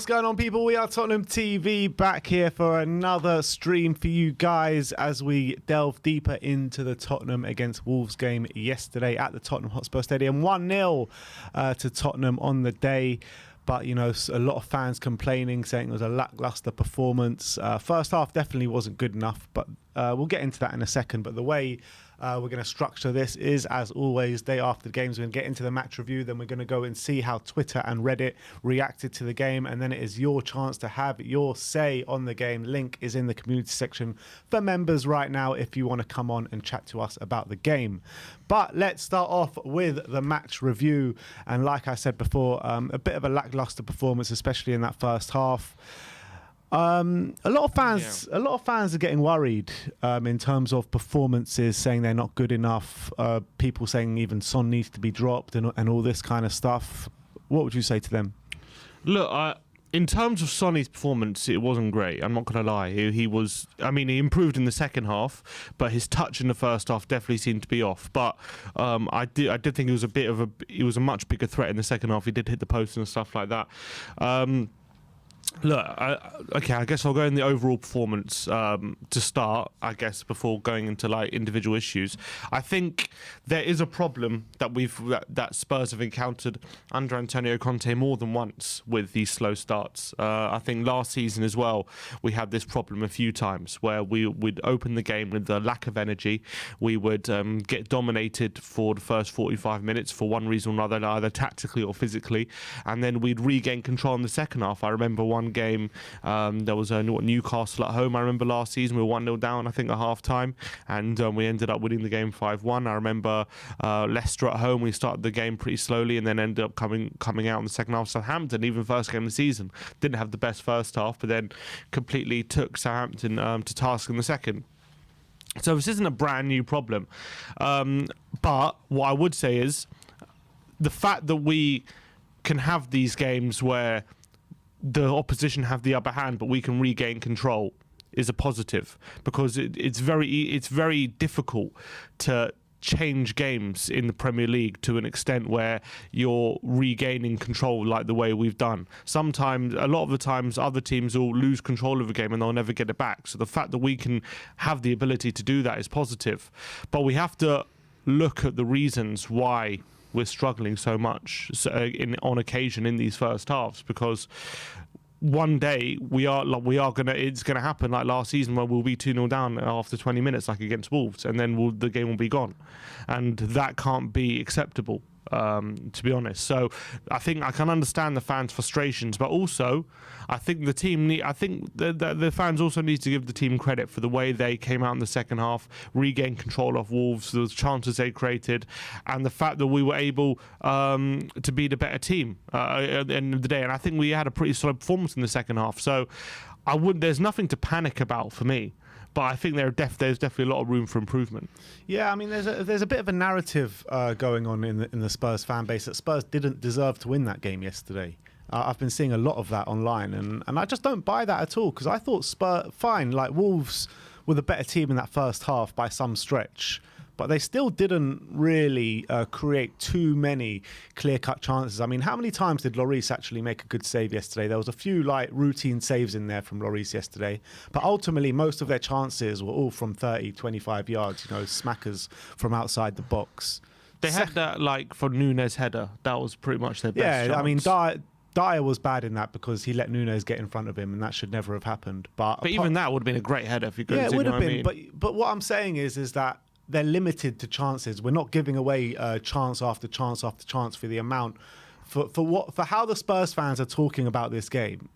What's going on, people? We are Tottenham TV, back here for another stream for you guys as we delve deeper into the Tottenham against Wolves game yesterday at the Tottenham Hotspur Stadium. 1-0 to Tottenham on the day. But, you know, a lot of fans complaining, saying it was a lacklustre performance. First half definitely wasn't good enough, but we'll get into that in a second. But the way we're going to structure this is, as always, day after the games, we're going to get into the match review. Then we're going to go and see how Twitter and Reddit reacted to the game. And then it is your chance to have your say on the game. Link is in the community section for members right now if you want to come on and chat to us about the game. But let's start off with the match review. And like I said before, a bit of a lacklustre performance, especially in that first half. A lot of fans are getting worried in terms of performances, saying they're not good enough. People saying even Son needs to be dropped and all this kind of stuff. What would you say to them? Look, in terms of Sonny's performance, it wasn't great. I'm not going to lie. He improved in the second half, but his touch in the first half definitely seemed to be off. But I did think he was a much bigger threat in the second half. He did hit the post and stuff like that. Look, I guess I'll go in the overall performance to start, I guess, before going into like individual issues. I think there is a problem that Spurs have encountered under Antonio Conte more than once with these slow starts. I think last season as well, we had this problem a few times where we'd open the game with a lack of energy. We would get dominated for the first 45 minutes for one reason or another, either tactically or physically, and then we'd regain control in the second half. I remember one game, there was Newcastle at home. I remember last season we were 1-0 down, I think, at half time, and we ended up winning the game 5-1. I remember Leicester at home, we started the game pretty slowly and then ended up coming out in the second half. Southampton, even first game of the season, didn't have the best first half, but then completely took Southampton to task in the second. So this isn't a brand new problem, but what I would say is the fact that we can have these games where the opposition have the upper hand, but we can regain control, is a positive, because it's very difficult to change games in the Premier League to an extent where you're regaining control like the way we've done. Sometimes, a lot of the times, other teams will lose control of a game and they'll never get it back. So the fact that we can have the ability to do that is positive. But we have to look at the reasons why we're struggling so much on occasion in these first halves, because one day it's gonna happen like last season, where we'll be 2-0 down after 20 minutes, like against Wolves, and then the game will be gone, and that can't be acceptable, to be honest. So I think I can understand the fans' frustrations, but also I think the fans also need to give the team credit for the way they came out in the second half, regained control of Wolves, the chances they created, and the fact that we were able to be the better team at the end of the day. And I think we had a pretty solid performance in the second half. So there's nothing to panic about for me. But I think there's definitely a lot of room for improvement. Yeah, I mean, there's a bit of a narrative going on in the Spurs fan base that Spurs didn't deserve to win that game yesterday. I've been seeing a lot of that online, and I just don't buy that at all, because I thought Wolves were the better team in that first half by some stretch, but they still didn't really create too many clear-cut chances. I mean, how many times did Lloris actually make a good save yesterday? There was a few routine saves in there from Lloris yesterday, but ultimately most of their chances were all from 30, 25 yards, smackers from outside the box. They had that, for Nunes header. That was pretty much their best chance. I mean, Dyer was bad in that because he let Nunes get in front of him, and that should never have happened. But even that would have been a great header if you could. Yeah, it would have been. I mean. But what I'm saying is that they're limited to chances. We're not giving away chance after chance after chance for the amount for how the Spurs fans are talking about this game.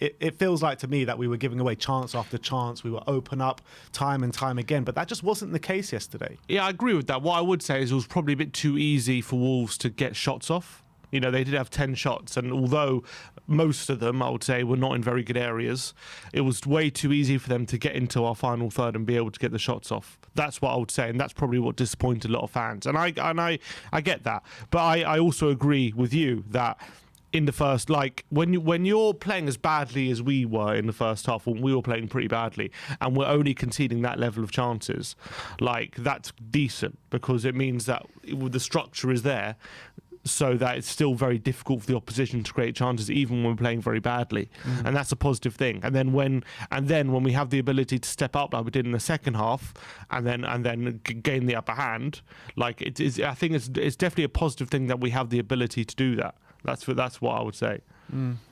It feels like to me that we were giving away chance after chance. We were open up time and time again, but that just wasn't the case yesterday. Yeah, I agree with that. What I would say is it was probably a bit too easy for Wolves to get shots off. They did have 10 shots, and although most of them, I would say, were not in very good areas, it was way too easy for them to get into our final third and be able to get the shots off. That's what I would say, and that's probably what disappointed a lot of fans. And I get that, but I also agree with you that in the first, when you're playing as badly as we were in the first half, when we were playing pretty badly, and we're only conceding that level of chances, that's decent, because it means that the structure is there. so that it's still very difficult for the opposition to create chances, even when we're playing very badly, and that's a positive thing. And then when we have the ability to step up like we did in the second half, and then gain the upper hand, like it is. I think it's definitely a positive thing that we have the ability to do that. That's what I would say.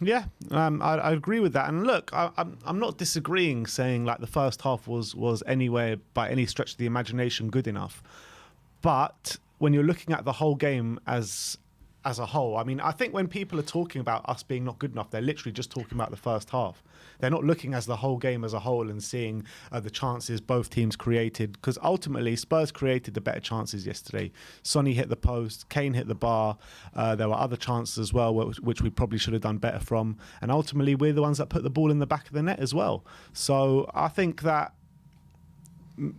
Yeah, I agree with that. And look, I'm not disagreeing, saying like the first half was anywhere by any stretch of the imagination good enough. But when you're looking at the whole game as a whole, I mean, I think when people are talking about us being not good enough, they're literally just talking about the first half. They're not looking as the whole game as a whole and seeing the chances both teams created, because ultimately Spurs created the better chances yesterday. Sonny hit the post, Kane hit the bar. There were other chances as well, which we probably should have done better from. And ultimately, we're the ones that put the ball in the back of the net as well. So I think that,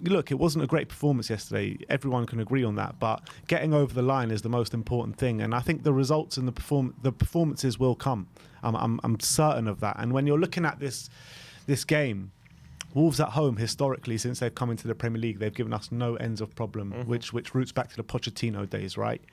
look, it wasn't a great performance yesterday. Everyone can agree on that. But getting over the line is the most important thing. And I think the results and the performances will come. I'm certain of that. And when you're looking at this game, Wolves at home, historically, since they've come into the Premier League, they've given us no ends of problem, which roots back to the Pochettino days, right?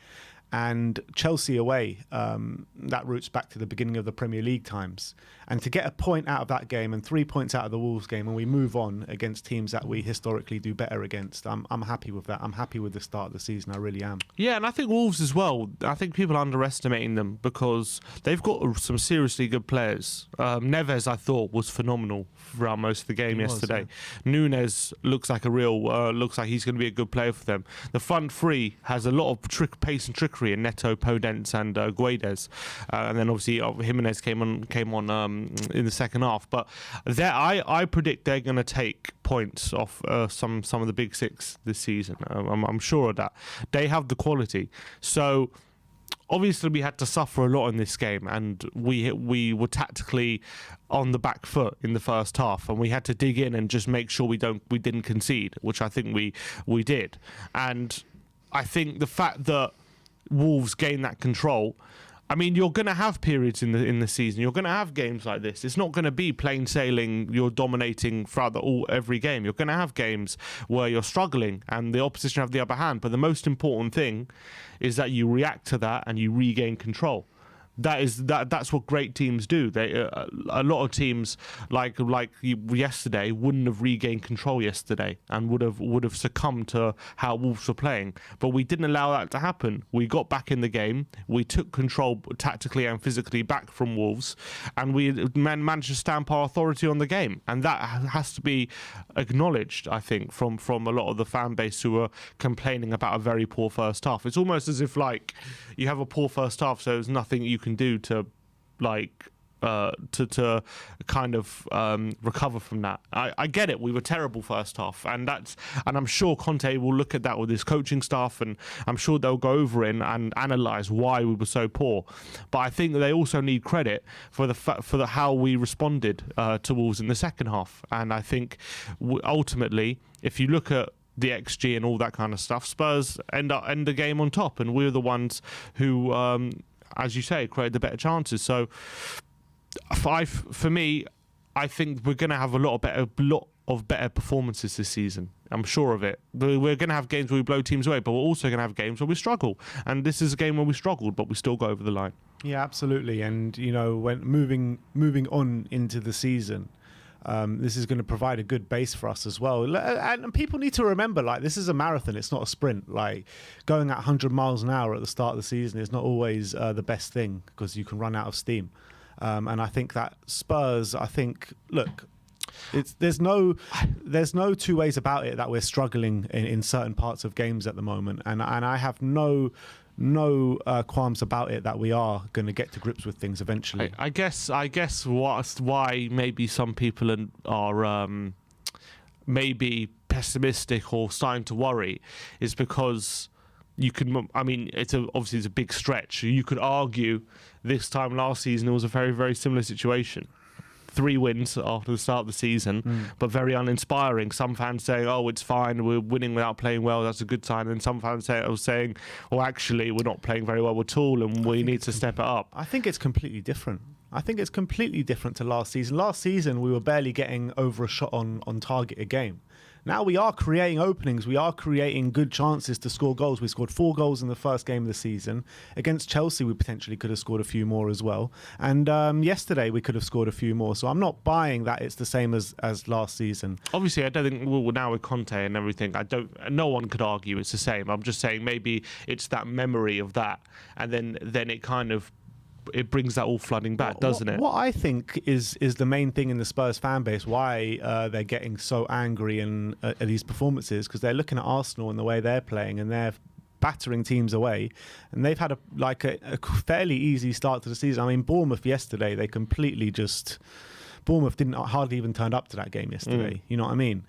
And Chelsea away, that roots back to the beginning of the Premier League times. And to get a point out of that game and 3 points out of the Wolves game, and we move on against teams that we historically do better against, I'm happy with that. I'm happy with the start of the season. I really am. Yeah, and I think Wolves as well. I think people are underestimating them because they've got some seriously good players. Neves, I thought, was phenomenal throughout most of the game yesterday. Yeah. Nunes looks like looks like he's going to be a good player for them. The front three has a lot of pace and trickery in Neto, Podence, and Guedes, and then obviously Jimenez came on in the second half. But I predict they're going to take points off some of the big six this season. I'm sure of that. They have the quality. So obviously we had to suffer a lot in this game, and we were tactically on the back foot in the first half, and we had to dig in and just make sure we didn't concede, which I think we did. And I think the fact that Wolves gain that control, I mean, you're going to have periods in the season. You're going to have games like this. It's not going to be plain sailing. You're dominating throughout every game. You're going to have games where you're struggling and the opposition have the upper hand. But the most important thing is that you react to that and you regain control. That's what great teams do. A lot of teams like yesterday wouldn't have regained control yesterday and would have succumbed to how Wolves were playing. But we didn't allow that to happen. We got back in the game. We took control tactically and physically back from Wolves, and we managed to stamp our authority on the game. And that has to be acknowledged, I think, from a lot of the fan base who are complaining about a very poor first half. It's almost as if like you have a poor first half, so there's nothing you can do to to kind of recover from that. I get it. We were terrible first half, and I'm sure Conte will look at that with his coaching staff, and I'm sure they'll go over it and analyse why we were so poor. But I think that they also need credit for how we responded to Wolves in the second half. And I think ultimately, if you look at the XG and all that kind of stuff, Spurs end the game on top, and we're the ones who, as you say, create the better chances. So, for me, I think we're going to have a lot of better performances this season. I'm sure of it. We're going to have games where we blow teams away, but we're also going to have games where we struggle. And this is a game where we struggled, but we still go over the line. Yeah, absolutely. And you know, when moving on into the season, this is going to provide a good base for us as well. And people need to remember, like, this is a marathon. It's not a sprint. Like, going at 100 miles an hour at the start of the season is not always the best thing, because you can run out of steam. And I think that Spurs, look, there's no two ways about it that we're struggling in certain parts of games at the moment. And I have no qualms about it that we are going to get to grips with things eventually. I guess why maybe some people are maybe pessimistic or starting to worry is because you can. I mean, obviously it's a big stretch. You could argue this time last season it was a very, very similar situation. 3 wins after the start of the season, but very uninspiring. Some fans saying, "Oh, it's fine. We're winning without playing well. That's a good sign." And some fans saying, "Oh, actually, we're not playing very well at all, and we need to step it up." I think it's completely different. I think it's completely different to last season. Last season, we were barely getting over a shot on target a game. Now we are creating openings. We are creating good chances to score goals. We scored 4 goals in the first game of the season. Against Chelsea, we potentially could have scored a few more as well. And yesterday, we could have scored a few more. So I'm not buying that it's the same as last season. Obviously, I don't think, well, now with Conte and everything, no one could argue it's the same. I'm just saying maybe it's that memory of that. And then it kind of, it brings that all flooding back, doesn't it? What I think is the main thing in the Spurs fan base, why they're getting so angry at these performances, because they're looking at Arsenal and the way they're playing, and they're battering teams away, and they've had a fairly easy start to the season. I mean, Bournemouth yesterday, they completely just... Bournemouth hardly even turned up to that game yesterday. You know what I mean?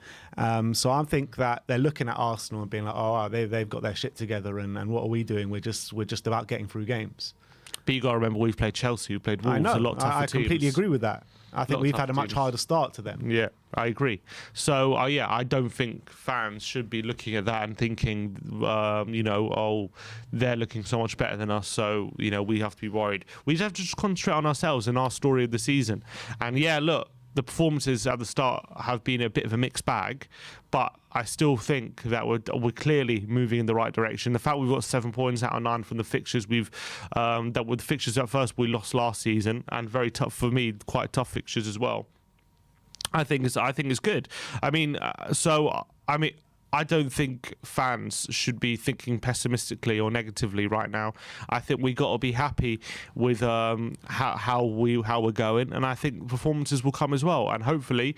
So I think that they're looking at Arsenal and being like, oh, they've got their shit together, and what are we doing? We're just about getting through games. But you got to remember, we've played Chelsea, who played Wolves, a lot tougher teams. I completely agree with that. I think we've had a much harder start to them. Yeah, I agree. So, I don't think fans should be looking at that and thinking, oh, they're looking so much better than us, so, we have to be worried. We just have to just concentrate on ourselves and our story of the season. And, look, the performances at the start have been a bit of a mixed bag, but I still think that we're clearly moving in the right direction. The fact we've got 7 points out of 9 from the fixtures that were the fixtures at first we lost last season, and very tough for me, quite tough fixtures as well. I think it's good. I don't think fans should be thinking pessimistically or negatively right now. I think we got to be happy with how we're going, and I think performances will come as well, and hopefully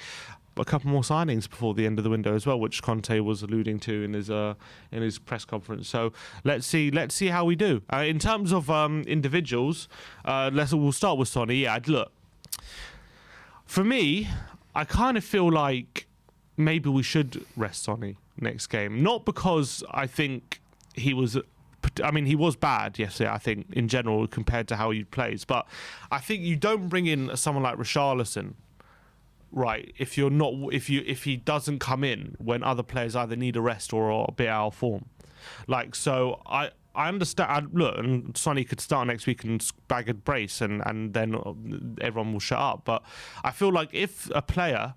a couple more signings before the end of the window as well, which Conte was alluding to in his press conference. So let's see how we do. In terms of individuals, we'll start with Sonny. Yeah, look, for me, I kind of feel like maybe we should rest Sonny next game. Not because I think he was bad yesterday, I think, in general, compared to how he plays. But I think you don't bring in someone like Richarlison, right, if he doesn't come in when other players either need a rest or are a bit out of form. So I understand. Look, and Sonny could start next week and bag a brace, and then everyone will shut up. But I feel like if a player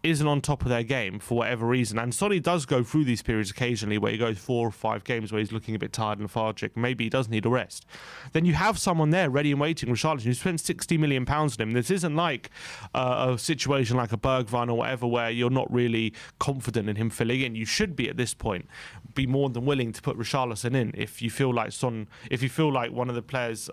isn't on top of their game for whatever reason, and Sonny does go through these periods occasionally where he goes 4 or 5 games where he's looking a bit tired and lethargic, maybe he does need a rest, then you have someone there ready and waiting, Richarlison, who spent £60 million on him. This isn't like a situation like a Bergwijn or whatever where you're not really confident in him filling in. You should be, at this point, be more than willing to put Richarlison in if you feel like one of the players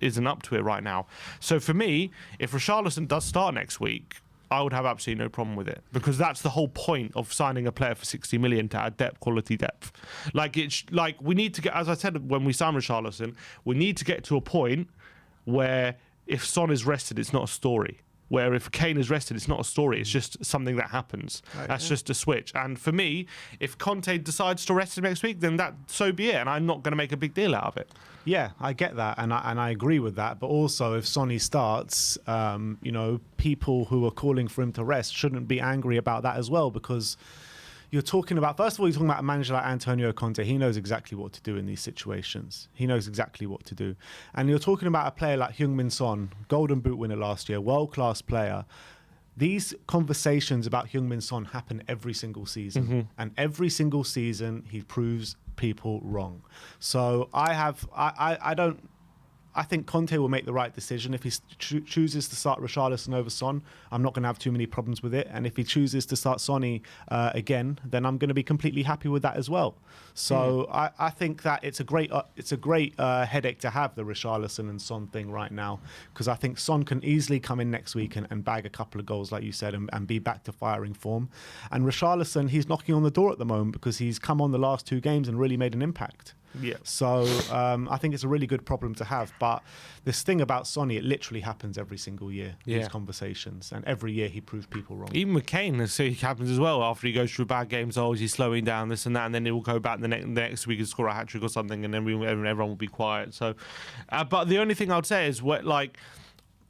isn't up to it right now. So for me, if Richarlison does start next week, I would have absolutely no problem with it, because that's the whole point of signing a player for 60 million, to add depth, quality depth. We need to get, as I said when we signed Richarlison, we need to get to a point where if Son is rested, it's not a story. Where if Kane is rested, it's not a story. It's just something that happens. That's just a switch. And for me, if Conte decides to rest him next week, then so be it. And I'm not going to make a big deal out of it. Yeah, I get that, and I agree with that. But also, if Sonny starts, people who are calling for him to rest shouldn't be angry about that as well, because you're talking about, first of all, you're talking about a manager like Antonio Conte. He knows exactly what to do in these situations. He knows exactly what to do. And you're talking about a player like Heung-min Son, Golden Boot winner last year, world-class player. These conversations about Heung-min Son happen every single season. Mm-hmm. And every single season, he proves people wrong. So I think Conte will make the right decision. If he chooses to start Richarlison over Son, I'm not going to have too many problems with it. And if he chooses to start Sonny again, then I'm going to be completely happy with that as well. So I think that it's a great headache to have, the Richarlison and Son thing right now, because I think Son can easily come in next week and bag a couple of goals, like you said, and be back to firing form. And Richarlison, he's knocking on the door at the moment because he's come on the last 2 games and really made an impact. Yeah. So I think it's a really good problem to have. But this thing about Sonny, it literally happens every single year, these conversations. And every year he proves people wrong. Even with Kane, it happens as well. After he goes through bad games, he's slowing down, this and that, and then he will go back the next week and score a hat-trick or something, and then everyone will be quiet. So, but the only thing I would say is,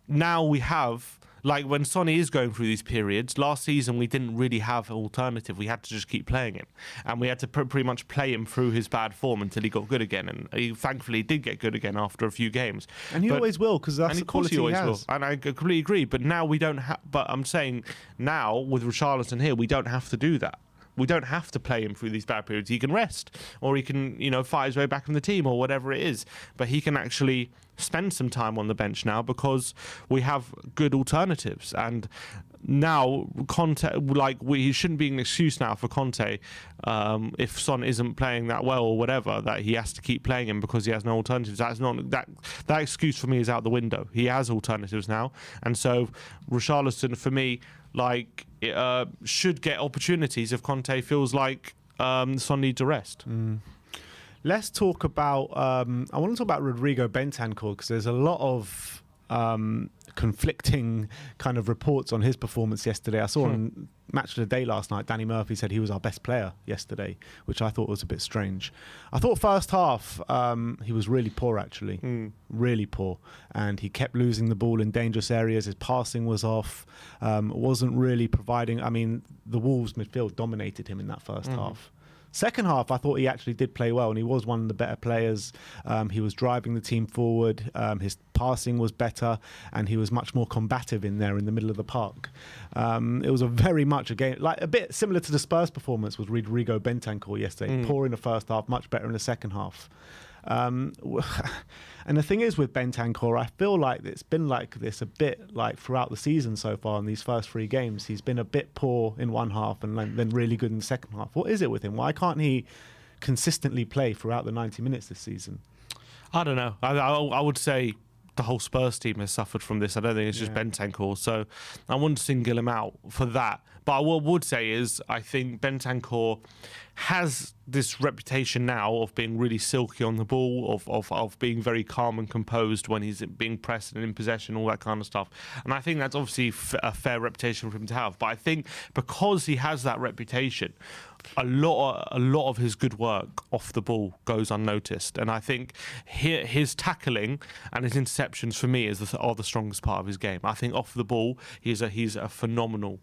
now we have... when Sonny is going through these periods, last season we didn't really have an alternative. We had to just keep playing him. And we had to pretty much play him through his bad form until he got good again. And he thankfully did get good again after a few games. And he always will, because that's the quality he has. Will. And I completely agree. But now we don't have... But I'm saying now, with Richarlison here, we don't have to do that. We don't have to play him through these bad periods. He can rest, or he can, fight his way back in the team, or whatever it is. But he can actually spend some time on the bench now because we have good alternatives. And now Conte, he shouldn't be an excuse now for Conte if Son isn't playing that well or whatever, that he has to keep playing him because he has no alternatives. That's not that excuse for me is out the window. He has alternatives now, and so Richarlison for me should get opportunities if Conte feels like Son needs a rest. Let's talk about. I want to talk about Rodrigo Bentancur because there's a lot of conflicting kind of reports on his performance yesterday. I saw on Match of the Day last night, Danny Murphy said he was our best player yesterday, which I thought was a bit strange. I thought first half he was really poor, actually, really poor, and he kept losing the ball in dangerous areas. His passing was off, wasn't really providing. I mean, the Wolves midfield dominated him in that first half. Second half, I thought he actually did play well, and he was one of the better players. He was driving the team forward. His passing was better, and he was much more combative in there in the middle of the park. It was very much a game, like a bit similar to the Spurs performance was Rodrigo Bentancur yesterday. Poor in the first half, much better in the second half. And the thing is with Bentancur, I feel like it's been like this a bit like throughout the season so far in these first 3 games. He's been a bit poor in one half and then really good in the second half. What is it with him? Why can't he consistently play throughout the 90 minutes this season? I don't know. I would say the whole Spurs team has suffered from this. I don't think it's just Bentancur, so I wouldn't single him out for that. But what I would say is I think Bentancur has this reputation now of being really silky on the ball, of being very calm and composed when he's being pressed and in possession, all that kind of stuff. And I think that's obviously a fair reputation for him to have. But I think because he has that reputation, a lot of his good work off the ball goes unnoticed. And I think his tackling and his interceptions for me are the strongest part of his game. I think off the ball he's a phenomenal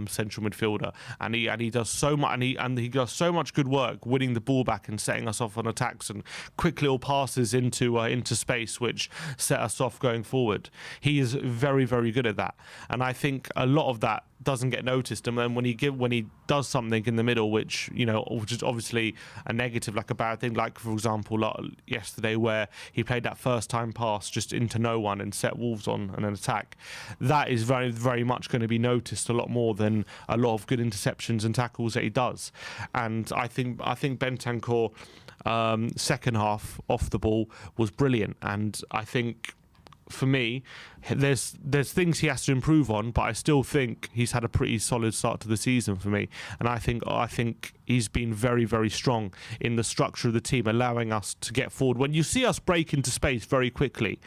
central midfielder, and he does so much, and he does so much good work winning the ball back and setting us off on attacks and quick little passes into space which set us off going forward. He is very, very good at that, and I think a lot of that doesn't get noticed. And then when he does something in the middle, which is obviously a negative, like a bad thing, like for example yesterday where he played that first time pass just into no one and set Wolves on an attack, that is very, very much going to be noticed a lot more than a lot of good interceptions and tackles that he does. And I think Bentancur second half off the ball was brilliant, and I think for me there's things he has to improve on, but I still think he's had a pretty solid start to the season for me. And I think he's been very, very strong in the structure of the team, allowing us to get forward. When you see us break into space very quickly,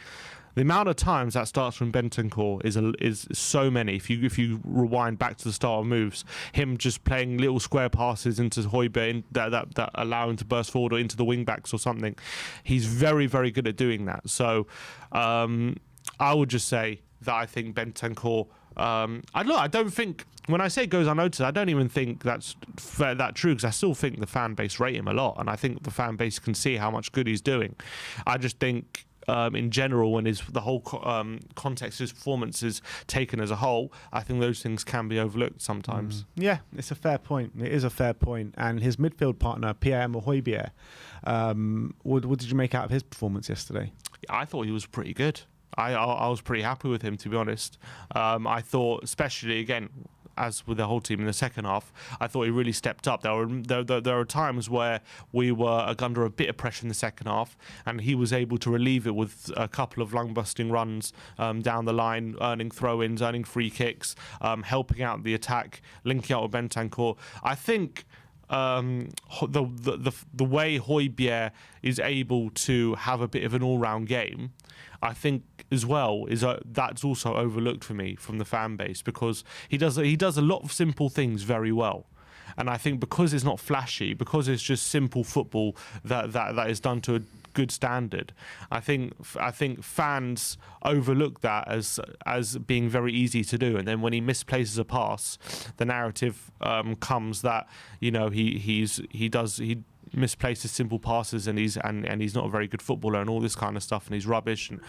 the amount of times that starts from Bentancur is so many. If you rewind back to the start of moves, him just playing little square passes into Hojbjerg that allow him to burst forward or into the wing backs or something, he's very, very good at doing that. So I would just say that I think Bentancur. I don't think, when I say goes unnoticed, I don't even think that's that true, because I still think the fan base rate him a lot, and I think the fan base can see how much good he's doing. I just think in general, when the whole context of his performance is taken as a whole, I think those things can be overlooked sometimes. Yeah, it's a fair point. It is a fair point. And his midfield partner, Pierre-Emile Hojbjerg, what did you make out of his performance yesterday? I thought he was pretty good. I was pretty happy with him, to be honest. I thought, especially again, as with the whole team in the second half, I thought he really stepped up. There were times where we were under a bit of pressure in the second half, and he was able to relieve it with a couple of lung-busting runs down the line, earning throw-ins, earning free kicks, helping out the attack, linking out with Bentancur. I think the way Hojbjerg is able to have a bit of an all-round game, I think as well that's also overlooked for me from the fan base, because he does a lot of simple things very well. And I think because it's not flashy, because it's just simple football that is done to a good standard, I think fans overlook that as being very easy to do. And then when he misplaces a pass, the narrative comes that he misplaces simple passes and he's not a very good footballer and all this kind of stuff, and he's rubbish. And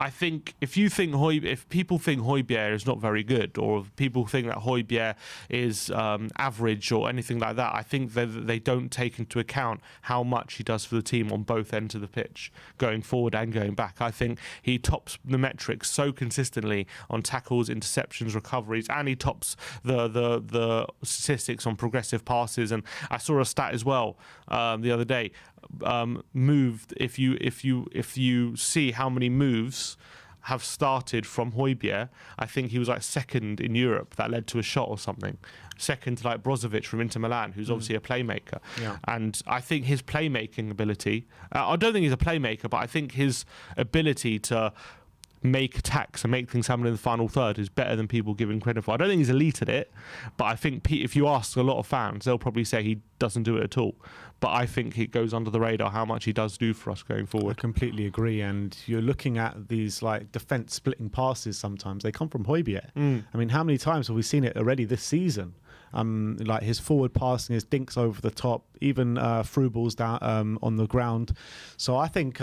I think if people think Hojbjerg is not very good, or if people think that Hojbjerg is average or anything like that, I think they don't take into account how much he does for the team on both ends of the pitch, going forward and going back. I think he tops the metrics so consistently on tackles, interceptions, recoveries, and he tops the statistics on progressive passes. And I saw a stat as well the other day. Moved. If you see how many moves have started from Hojbjerg, I think he was like second in Europe. That led to a shot or something. Second to like Brozovic from Inter Milan, who's obviously a playmaker. Yeah. And I think his playmaking ability, I don't think he's a playmaker, but I think his ability to make attacks and make things happen in the final third is better than people give him credit for. I don't think he's elite at it, but I think if you ask a lot of fans, they'll probably say he doesn't do it at all. But I think it goes under the radar how much he does do for us going forward. I completely agree. And you're looking at these like defence splitting passes sometimes. They come from Hojbjerg. I mean, how many times have we seen it already this season? Like his forward passing, his dinks over the top, even through balls down on the ground. So I think...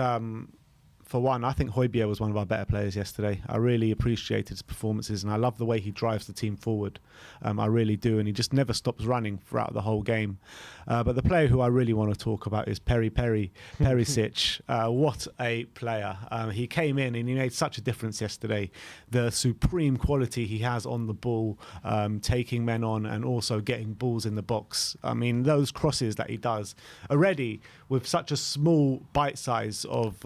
for one, I think Hojbjerg was one of our better players yesterday. I really appreciated his performances, and I love the way he drives the team forward. I really do, and he just never stops running throughout the whole game. But the player who I really want to talk about is Perisic. What a player. He came in and he made such a difference yesterday. The supreme quality he has on the ball, taking men on and also getting balls in the box. I mean, those crosses that he does already with such a small bite size of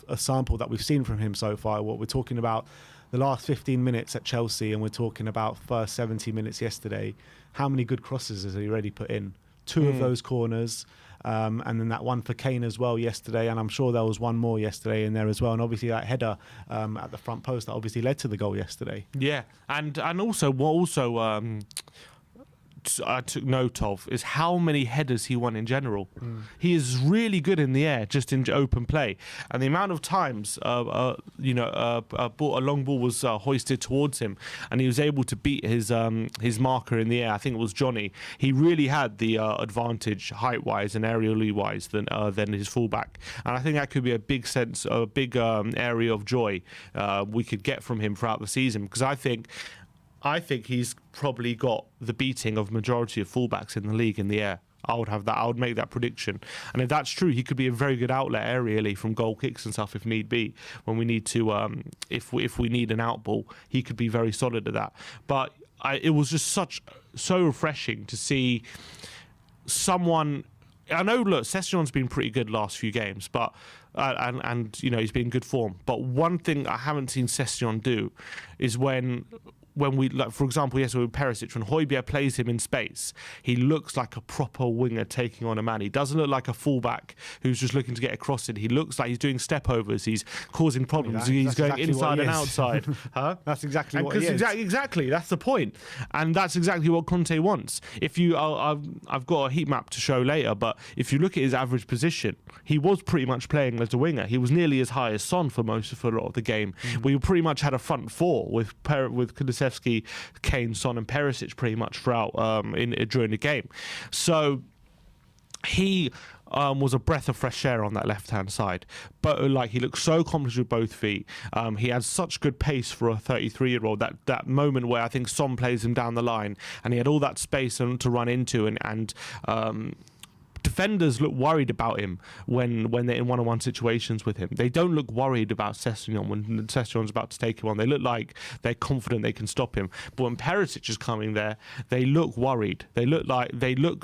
a sample that we've seen from him so far. What we're talking about the last 15 minutes at Chelsea, and we're talking about first 70 minutes yesterday. How many good crosses has he already put in? 2 of those corners, and then that one for Kane as well yesterday, and I'm sure there was one more yesterday in there as well, and obviously that header at the front post that obviously led to the goal yesterday. Yeah, and also what I took note of is how many headers he won in general. He is really good in the air, just in open play, and the amount of times a long ball was hoisted towards him, and he was able to beat his marker in the air. I think it was Johnny. He really had the advantage height-wise and aerially wise than his fullback, and I think that could be a big area of joy we could get from him throughout the season, because I think he's probably got the beating of majority of fullbacks in the league in the air. I would make that prediction. And if that's true, he could be a very good outlet aerially from goal kicks and stuff if need be. When we need to, if we need an out ball, he could be very solid at that. But it was just so refreshing to see someone. I know, look, Session's been pretty good last few games, but and he's been in good form. But one thing I haven't seen Session do is when we, like, for example, yesterday with Perisic, when Hojbjerg plays him in space, he looks like a proper winger taking on a man. He doesn't look like a fullback who's just looking to get across it. He looks like he's doing step overs. He's causing problems. He's going exactly inside and outside. Huh? That's exactly what he is. Exactly. That's the point. And that's exactly what Conte wants. If you, I've got a heat map to show later, but if you look at his average position, he was pretty much playing as a winger. He was nearly as high as Son for a lot of the game. We pretty much had a front four with Kulusevski, Kane, Son and Perisic pretty much throughout during the game. So he was a breath of fresh air on that left-hand side. But he looked so accomplished with both feet. He had such good pace for a 33-year-old. That moment where I think Son plays him down the line and he had all that space to run into and defenders look worried about him when they're in one-on-one situations with him. They don't look worried about Sessignon when Session's about to take him on. They look like they're confident they can stop him. But when Perisic is coming there, they look worried. They look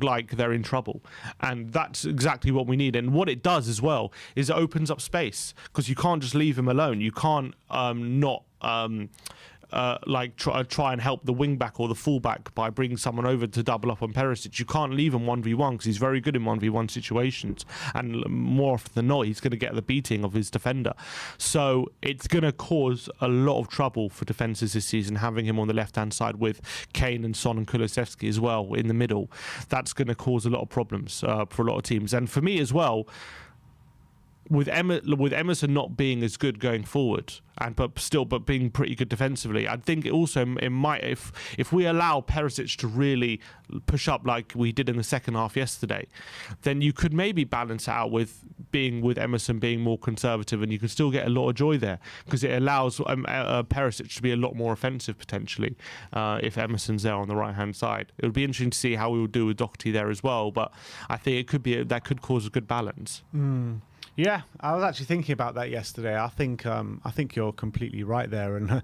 like they're in trouble. And that's exactly what we need. And what it does as well is it opens up space, because you can't just leave him alone. You can't try and help the wing back or the full back by bringing someone over to double up on Perisic. You can't leave him 1v1 because he's very good in 1v1 situations, and more often than not he's going to get the beating of his defender. So it's going to cause a lot of trouble for defences this season, having him on the left hand side with Kane and Son and Kulusevski as well in the middle. That's going to cause a lot of problems for a lot of teams. And for me as well, with Emerson not being as good going forward, but being pretty good defensively, I think it might, if we allow Perisic to really push up like we did in the second half yesterday, then you could maybe balance it out with Emerson being more conservative, and you can still get a lot of joy there because it allows Perisic to be a lot more offensive potentially if Emerson's there on the right hand side. It would be interesting to see how we would do with Doherty there as well, but I think that could cause a good balance. Yeah, I was actually thinking about that yesterday. I think you're completely right there, and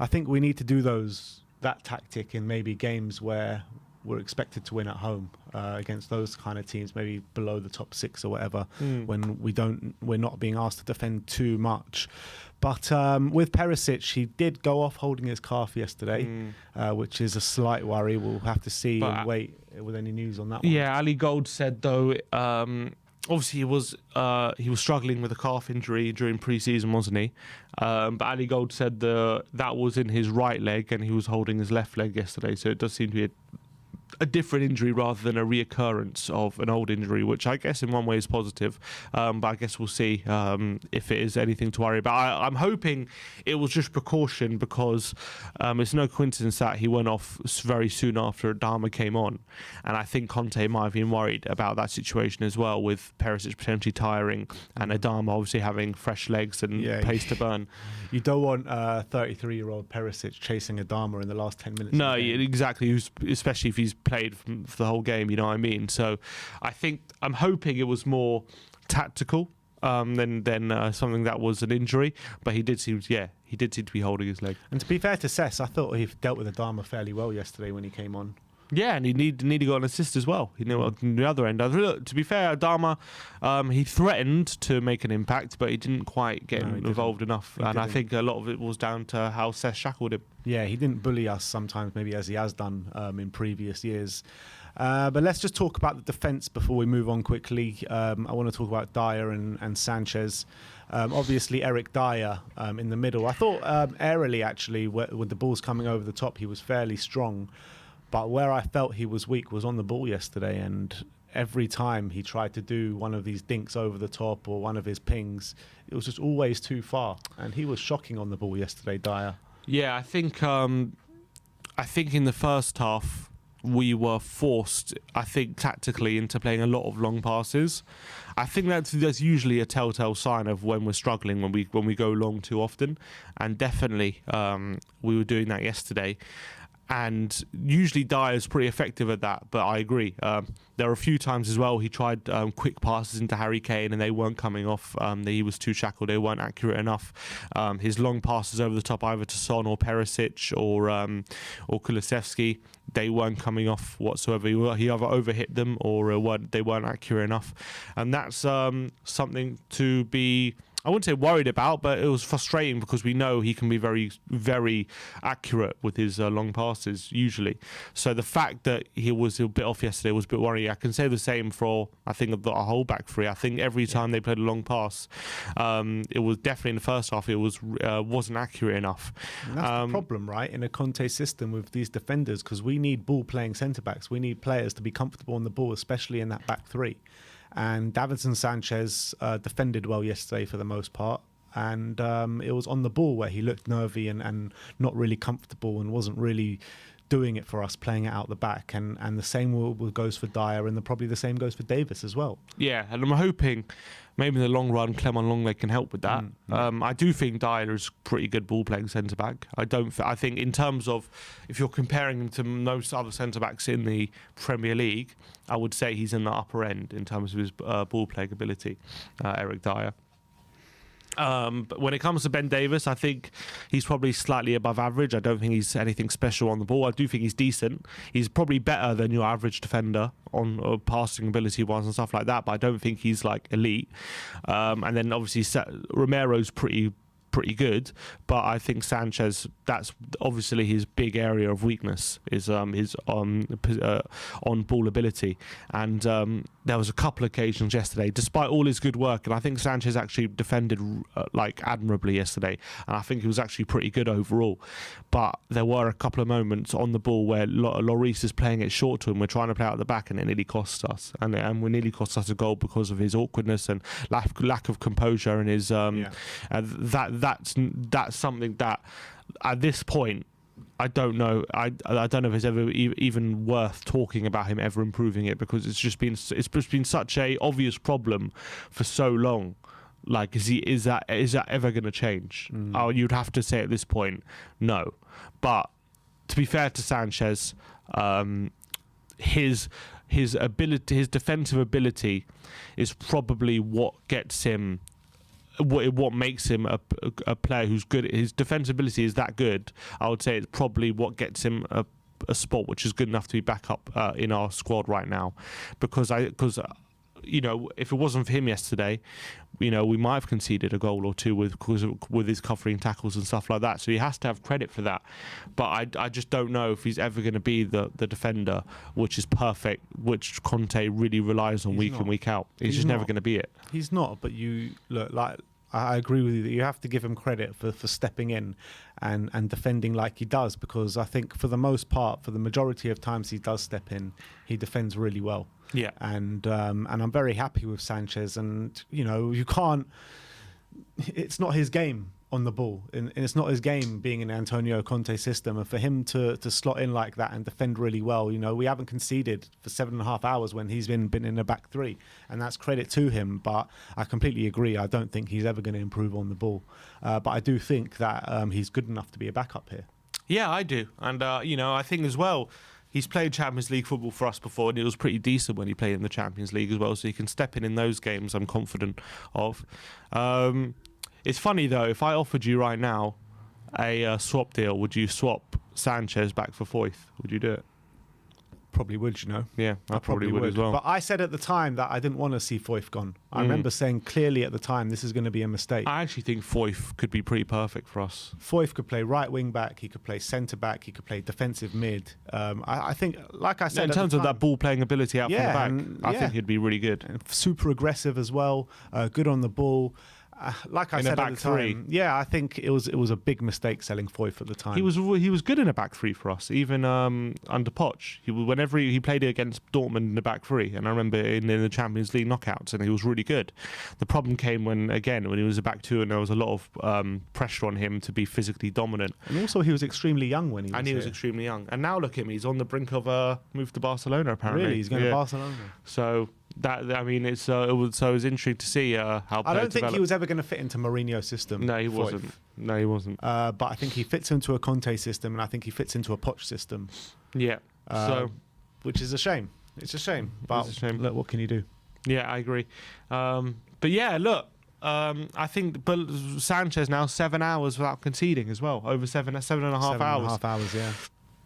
I think we need to do that tactic in maybe games where we're expected to win at home against those kind of teams, maybe below the top 6 or whatever, when we're not being asked to defend too much. But with Perisic, he did go off holding his calf yesterday, which is a slight worry. We'll have to see and wait with any news on that one. Yeah, Ali Gold said though. Obviously, he was struggling with a calf injury during pre-season, wasn't he? But Ali Gold said that was in his right leg, and he was holding his left leg yesterday. So it does seem to be a different injury rather than a reoccurrence of an old injury, which I guess in one way is positive. But I guess we'll see if it is anything to worry about. I'm hoping it was just precaution because it's no coincidence that he went off very soon after Adama came on. And I think Conte might have been worried about that situation as well, with Perisic potentially tiring and Adama obviously having fresh legs and pace to burn. You don't want 33-year-old Perisic chasing Adama in the last 10 minutes. No, exactly, especially if he's played for the whole game, you know what I mean? So I'm hoping it was more tactical than something that was an injury, but he did seem to be holding his leg. And to be fair to Cess, I thought he dealt with Adama fairly well yesterday when he came on. Yeah, and he needed got an assist as well. On the other end, to be fair, Adama, he threatened to make an impact, but he didn't quite get involved enough. And I think a lot of it was down to how Cess shackled him. Yeah, he didn't bully us sometimes, maybe as he has done in previous years. But let's just talk about the defence before we move on quickly. I want to talk about Dyer and Sanchez. Obviously, Eric Dyer in the middle. I thought aerially, actually, with the balls coming over the top, he was fairly strong. But where I felt he was weak was on the ball yesterday, and every time he tried to do one of these dinks over the top or one of his pings, it was just always too far. And he was shocking on the ball yesterday, Dyer. Yeah, I think in the first half we were forced, tactically into playing a lot of long passes. I think that's usually a telltale sign of when we're struggling, when we go long too often, and definitely we were doing that yesterday. And usually Dyer's pretty effective at that, but I agree. There are a few times as well he tried quick passes into Harry Kane and they weren't coming off. He was too shackled, they weren't accurate enough. His long passes over the top, either to Son or Perisic or Kulusevski, they weren't coming off whatsoever. He either overhit them or they weren't accurate enough. And that's something to be, I wouldn't say worried about, but it was frustrating because we know he can be very, very accurate with his long passes usually. So the fact that he was a bit off yesterday was a bit worrying. I can say the same for, I think, our whole back three. I think every time they played a long pass, it was definitely in the first half, it wasn't accurate enough. And that's the problem, right, in a Conte system with these defenders, because we need ball-playing centre-backs. We need players to be comfortable on the ball, especially in that back three. And Davinson Sanchez defended well yesterday for the most part. And it was on the ball where he looked nervy and not really comfortable and wasn't really doing it for us, playing it out the back. And the same goes for Dyer, and probably the same goes for Davis as well. Yeah, and I'm hoping maybe in the long run, Clement Lenglet can help with that. I do think Dyer is pretty good ball-playing centre-back. I think in terms of, if you're comparing him to most other centre-backs in the Premier League, I would say he's in the upper end in terms of his ball-playing ability, Eric Dyer. But when it comes to Ben Davies, I think he's probably slightly above average. I don't think he's anything special on the ball. I do think he's decent. He's probably better than your average defender on passing ability wise and stuff like that, but I don't think he's like elite. And then obviously Romero's pretty pretty good, but I think Sanchez, that's obviously his big area of weakness, is his on-ball ability. And there was a couple of occasions yesterday, despite all his good work, and I think Sanchez actually defended admirably yesterday, and I think he was actually pretty good overall. But there were a couple of moments on the ball where Lloris is playing it short to him. We're trying to play out the back, and it nearly cost us. And we nearly cost us a goal because of his awkwardness and lack of composure, and his that's something that at this point I don't know. I don't know if it's ever even worth talking about him ever improving it, because it's just been such a obvious problem for so long. Like, is that ever going to change? Oh, you'd have to say at this point, no. But to be fair to Sanchez, his ability, his defensive ability, is probably what gets him. What makes him a player who's good. His defensive ability is that good. I would say it's probably what gets him a spot which is good enough to be back up in our squad right now. Because you know, if it wasn't for him yesterday, you know, we might have conceded a goal or two with his covering tackles and stuff like that. So he has to have credit for that. But I just don't know if he's ever going to be the defender which is perfect, which Conte really relies on week in, week out. He's just never going to be it. He's not, but you look like, I agree with you that you have to give him credit for stepping in and defending like he does, because I think for the most part, for the majority of times he does step in, he defends really well. Yeah, and I'm very happy with Sanchez. And you know, you can't. It's not his game on the ball, and it's not his game being in Antonio Conte's system. And for him to slot in like that and defend really well, you know, we haven't conceded for 7.5 hours when he's been in the back three, and that's credit to him. But I completely agree. I don't think he's ever going to improve on the ball, but I do think that he's good enough to be a backup here. Yeah, I do, and you know, I think as well, he's played Champions League football for us before, and it was pretty decent when he played in the Champions League as well, so he can step in those games, I'm confident of. It's funny, though, if I offered you right now a swap deal, would you swap Sanchez back for Foyth? Would you do it? Probably would, you know. Yeah, I probably would as well. But I said at the time that I didn't want to see Foyth gone. I remember saying clearly at the time this is going to be a mistake. I actually think Foyth could be pretty perfect for us. Foyth could play right wing back, he could play centre back, he could play defensive mid. I think, like I said, in terms of that ball playing ability out from the back, I think he'd be really good. And super aggressive as well, good on the ball. Like I said at the time, I think it was a big mistake selling Foyth at the time. He was good in a back three for us, even under Poch. Whenever he played against Dortmund in the back three, and I remember in the Champions League knockouts, and he was really good. The problem came when he was a back two, and there was a lot of pressure on him to be physically dominant. And also, he was extremely young when he was was extremely young. And now look at him; he's on the brink of a move to Barcelona. Apparently, really, he's going to Barcelona. So. It was interesting to see how I don't think he was ever going to fit into Mourinho's system. No, he wasn't. But I think he fits into a Conte system, and I think he fits into a Poch system. Yeah. Which is a shame. It's a shame. But it's a shame. Look, what can you do? Yeah, I agree. But yeah, look. I think Sanchez now 7 hours without conceding as well. Over 7.5 hours. 7.5 hours, yeah.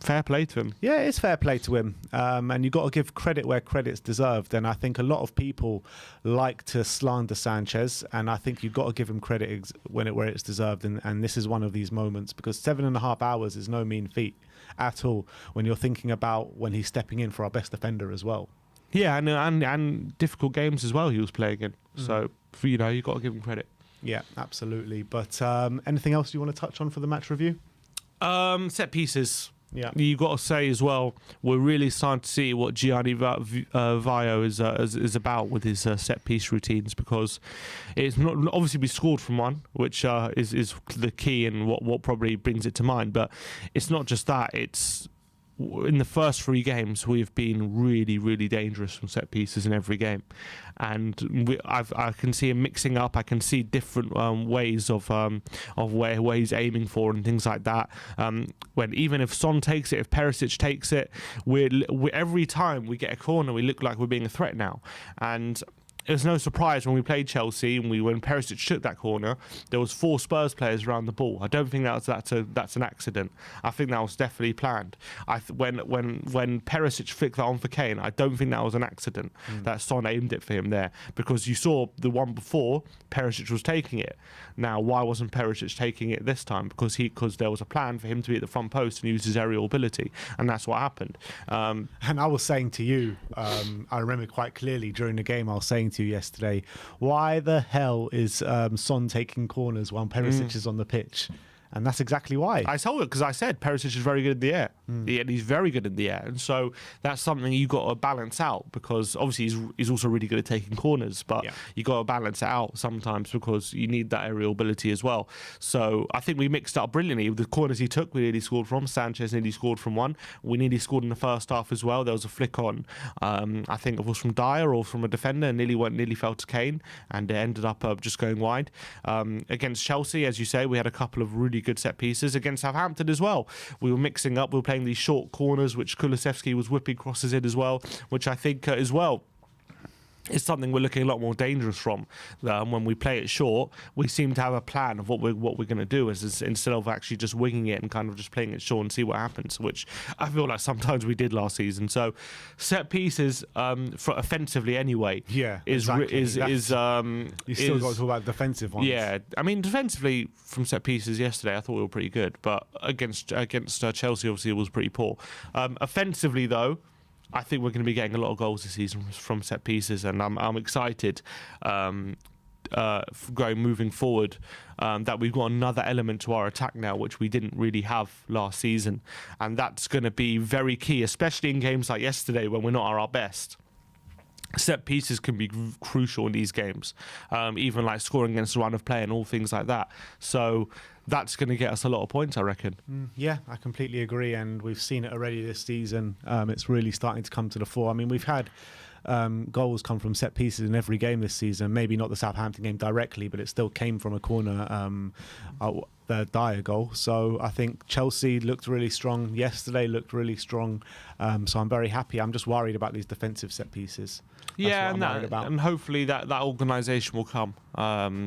Fair play to him. Yeah, it's fair play to him. And you've got to give credit where credit's deserved. And I think a lot of people like to slander Sanchez. And I think you've got to give him credit where it's deserved. And this is one of these moments, because 7.5 hours is no mean feat at all when you're thinking about when he's stepping in for our best defender as well. Yeah, and difficult games as well he was playing in. So, you know, you've got to give him credit. Yeah, absolutely. But anything else you want to touch on for the match review? Set pieces. Yeah, you've got to say as well, we're really starting to see what Gianni Vaio is about with his set piece routines, because it's not obviously we scored from one, which is the key and what probably brings it to mind. But it's not just that; it's in the first 3 games we've been really, really dangerous from set pieces in every game, and I can see him mixing up. I can see different ways of where he's aiming for and things like that. When even if Son takes it, if Perisic takes it, we every time we get a corner, we look like we're being a threat now, and it was no surprise when we played Chelsea and when Perisic took that corner, there was 4 Spurs players around the ball. I don't think that's an accident. I think that was definitely planned. When Perisic flicked that on for Kane, I don't think that was an accident. That Son aimed it for him there, because you saw the one before Perisic was taking it. Now, why wasn't Perisic taking it this time? Because there was a plan for him to be at the front post and use his aerial ability, and that's what happened. And I was saying to you, I remember quite clearly during the game, I was saying to you yesterday, why the hell is Son taking corners while Perisic is on the pitch? And that's exactly why. I told it because I said Perisic is very good in the air. Yeah, he's very good in the air. And so that's something you got to balance out, because obviously he's also really good at taking corners, but you got to balance it out sometimes because you need that aerial ability as well. So I think we mixed up brilliantly. The corners he took, we nearly scored from. Sanchez nearly scored from one. We nearly scored in the first half as well. There was a flick on, I think it was from Dyer or from a defender, and nearly fell to Kane, and it ended up just going wide. Against Chelsea, as you say, we had a couple of really good set pieces. Against Southampton as well, we were mixing up. We were playing these short corners, which Kulusevski was whipping crosses in as well, which I think as well is something we're looking a lot more dangerous from. When we play it short, we seem to have a plan of what we're going to do, instead of actually just winging it and kind of just playing it short and see what happens, which I feel like sometimes we did last season. So set pieces, for offensively anyway, you still got to talk about defensive ones. Yeah, I mean defensively from set pieces yesterday, I thought we were pretty good, but against Chelsea, obviously it was pretty poor. Offensively though, I think we're going to be getting a lot of goals this season from set pieces, and I'm excited moving forward that we've got another element to our attack now, which we didn't really have last season, and that's going to be very key, especially in games like yesterday when we're not at our best. Set pieces can be crucial in these games, even like scoring against the run of play and all things like that. So that's going to get us a lot of points, I reckon. Yeah, I completely agree, and we've seen it already this season. It's really starting to come to the fore. I mean, we've had goals come from set pieces in every game this season. Maybe not the Southampton game directly, but it still came from a corner, the Dyer goal. So I think Chelsea looked really strong. Yesterday looked really strong. So I'm very happy. I'm just worried about these defensive set pieces. And hopefully that organisation will come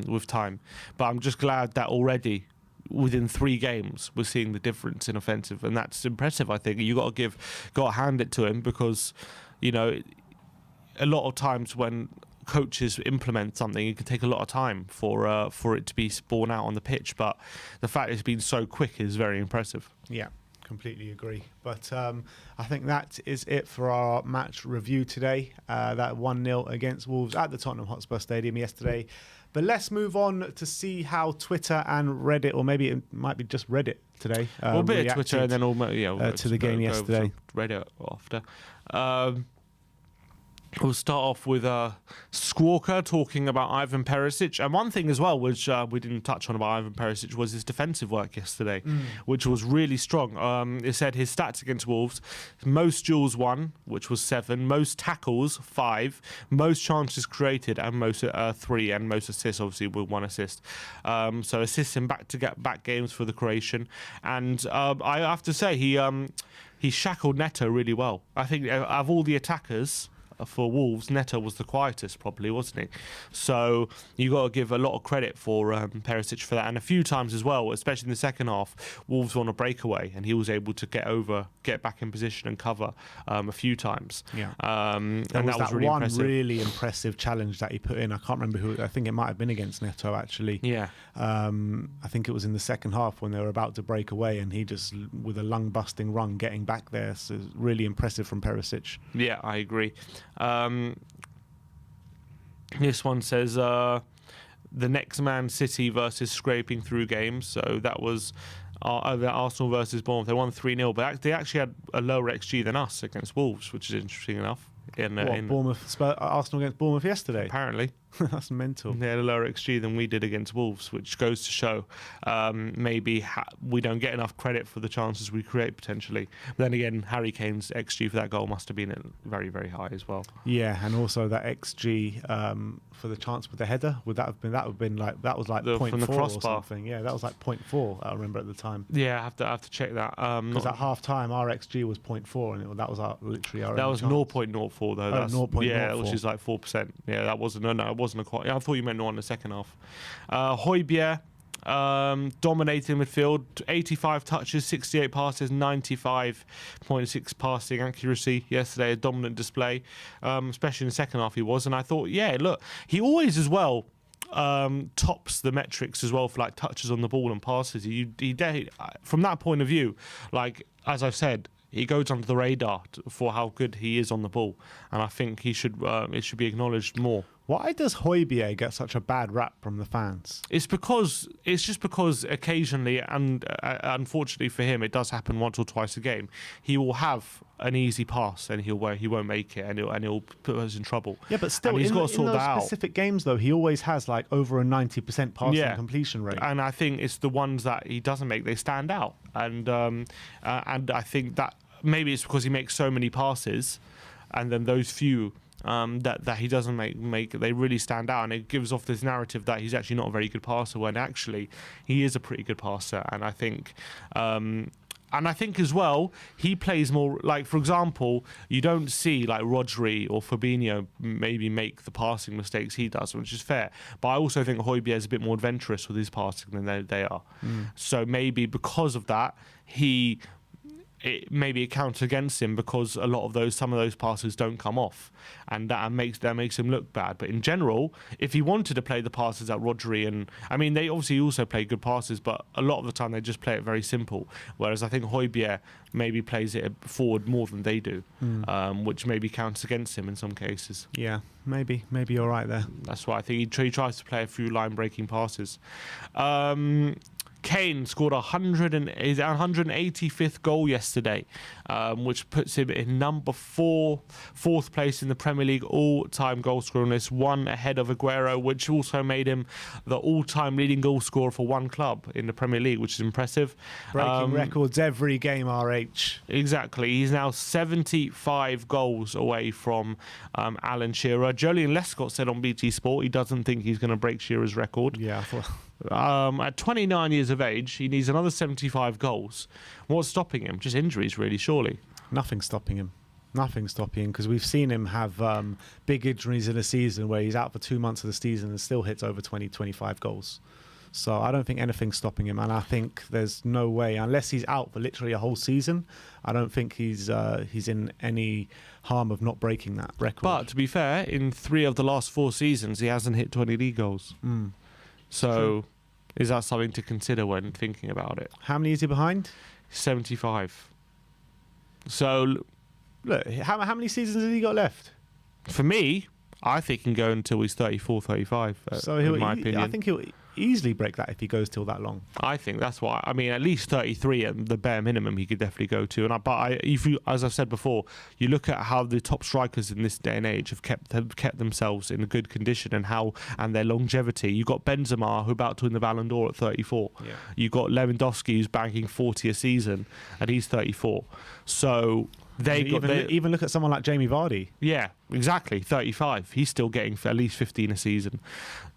with time. But I'm just glad that already, within 3 games, we're seeing the difference in offensive, and that's impressive. I think you got to hand it to him, because a lot of times when coaches implement something, it can take a lot of time for it to be borne out on the pitch. But the fact it's been so quick is very impressive. Yeah, completely agree. But I think that is it for our match review today. That 1-0 against Wolves at the Tottenham Hotspur Stadium yesterday. But let's move on to see how Twitter and Reddit, or maybe it might be just Reddit today, a bit of Twitter and then to the game yesterday. Reddit after. We'll start off with Squawker talking about Ivan Perisic. And one thing as well, which we didn't touch on about Ivan Perisic, was his defensive work yesterday, which was really strong. It said his stats against Wolves: most duels won, which was 7, most tackles 5, most chances created, and most 3, and most assists, obviously, with 1 assist. So assists in back-to-back games for the Croatian. And I have to say, he shackled Neto really well. I think of all the attackers for Wolves, Neto was the quietest, probably, wasn't he? So you got to give a lot of credit for Perisic for that. And a few times as well, especially in the second half, Wolves were on a breakaway, and he was able to get back in position and cover a few times. Yeah. And that was really one impressive. Really impressive challenge that he put in. I can't remember who. I think it might have been against Neto, actually. Yeah. I think it was in the second half when they were about to break away, and he just, with a lung-busting run, getting back there. So it was really impressive from Perisic. Yeah, I agree. This one says the next Man City versus scraping through games. So that was Arsenal versus Bournemouth. They won 3-0, but they actually had a lower XG than us against Wolves, which is interesting enough. Arsenal against Bournemouth yesterday? Apparently. That's mental. They had a lower XG than we did against Wolves, which goes to show maybe we don't get enough credit for the chances we create potentially. But then again, Harry Kane's XG for that goal must have been very, very high as well. Yeah, and also that XG for the chance with the header, would that have been like that was like 0.4 from the crossbar or something? Yeah, that was like 0.4. I remember at the time. Yeah, I have to check that. Because at half time our XG was 0.4, and that was literally our. That only was chance. 0.04 though. That's 0.04. Yeah, which is like 4%. Yeah, that wasn't. No, it wasn't a quite. I thought you meant no in the second half. Hojbjerg dominating midfield, 85 touches, 68 passes, 95.6 passing accuracy yesterday. A dominant display, especially in the second half he was. And I thought, yeah, look, he always as well tops the metrics as well for like touches on the ball and passes. From that point of view, like as I've said, he goes under the radar for how good he is on the ball, and I think he should. It should be acknowledged more. Why does Hojbjerg get such a bad rap from the fans? It's just because occasionally, and unfortunately for him, it does happen once or twice a game. He will have an easy pass and he won't make it, and he'll put us in trouble. Yeah, but still, and he's got to sort in that out. specific games though, he always has like over a 90% passing completion rate. And I think it's the ones that he doesn't make, they stand out. And I think that maybe it's because he makes so many passes, and then those few that he doesn't make, they really stand out, and it gives off this narrative that he's actually not a very good passer, when actually he is a pretty good passer. And I think as well, he plays more, like for example, you don't see like Rodri or Fabinho maybe make the passing mistakes he does, which is fair. But I also think Hojbjerg is a bit more adventurous with his passing than they are. So maybe because of that, maybe it counts against him, because some of those passes don't come off, and that makes him look bad. But in general, if he wanted to play the passes that Rodri, and I mean they obviously also play good passes, but a lot of the time they just play it very simple. Whereas I think Hojbjerg maybe plays it forward more than they do, which maybe counts against him in some cases. Yeah, maybe you're right there. That's why I think he tries to play a few line-breaking passes. Kane scored his 185th goal yesterday, which puts him in number fourth place in the Premier League all-time goal scorer list, one ahead of Aguero, which also made him the all-time leading goal scorer for one club in the Premier League, which is impressive. Breaking records every game, RH. Exactly. He's now 75 goals away from Alan Shearer. Jolien Lescott said on BT Sport he doesn't think he's going to break Shearer's record. Yeah, I thought... At 29 years of age, he needs another 75 goals. What's stopping him? Just injuries, really, surely. Nothing's stopping him. Nothing's stopping him, because we've seen him have big injuries in a season where he's out for 2 months of the season and still hits over 25 goals. So I don't think anything's stopping him, and I think there's no way, unless he's out for literally a whole season, I don't think he's in any harm of not breaking that record. But to be fair, in 3 of the last 4 seasons, he hasn't hit 20 league goals. So is that something to consider when thinking about it? How many is he behind? 75. So look, how many seasons has he got left? For me, I think he can go until he's 34, 35. So in my opinion, I think he'll easily break that if he goes till that long. I think that's why. I mean, at least 33 at the bare minimum he could definitely go to. And if you, as I've said before, you look at how the top strikers in this day and age have kept themselves in a good condition, and their longevity. You got Benzema, who's about to win the Ballon d'Or at 34. Yeah. You got Lewandowski, who's banking 40 a season, and he's 34. So even look at someone like Jamie Vardy. Yeah, exactly. 35. He's still getting at least 15 a season.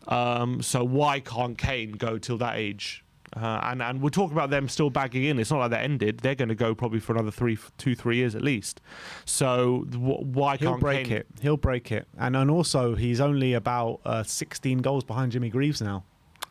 So why can't Kane go till that age? And we're talking about them still bagging in. It's not like they're ended. They're going to go probably for another 3 years at least. So why can't Kane? He'll break it. And also, he's only about 16 goals behind Jimmy Greaves now.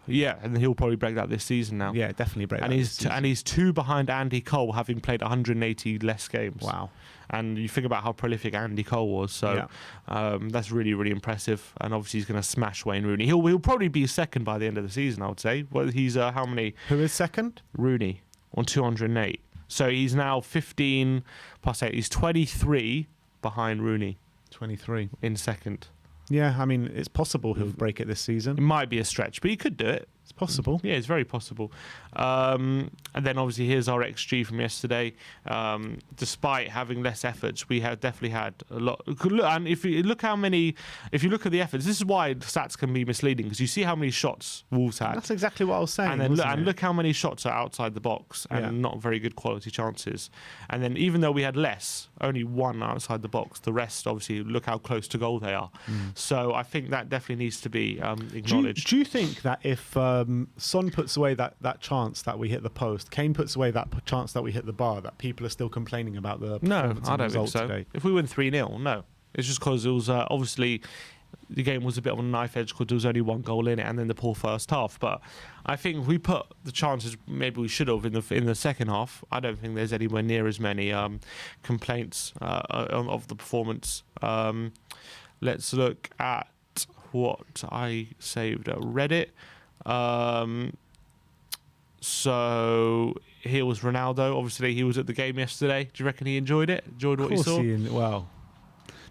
Yeah, and he'll probably break that this season now. Yeah, definitely break that. And he's 2 behind Andy Cole, having played 180 less games. Wow. And you think about how prolific Andy Cole was, so that's really, really impressive. And obviously he's going to smash Wayne Rooney. He'll probably be second by the end of the season, I would say. Well, he's how many? Who is second? Rooney on 208. So he's now 15 plus 8. He's 23 behind Rooney. 23 in second. Yeah, I mean, it's possible he'll break it this season. It might be a stretch, but he could do it. It's possible. Yeah, it's very possible. And then obviously here's our XG from yesterday. Despite having less efforts, we have definitely had a lot. And if you look at the efforts, this is why stats can be misleading, because you see how many shots Wolves had. That's exactly what I was saying. And then look how many shots are outside the box and not very good quality chances. And then even though we had less, only one outside the box, the rest obviously look how close to goal they are. So I think that definitely needs to be acknowledged. Do you think that if Son puts away that chance that we hit the post, Kane puts away that chance that we hit the bar, that people are still complaining about the performance I and don't think result so. today? If we win 3-0, no. It's just because it was obviously the game was a bit on a knife edge because there was only one goal in it and then the poor first half. But I think if we put the chances maybe we should have in the second half, I don't think there's anywhere near as many complaints of the performance. Let's look at what I saved at Reddit. So here was Ronaldo. Obviously, he was at the game yesterday. Do you reckon he enjoyed it? Enjoyed what he saw? Well,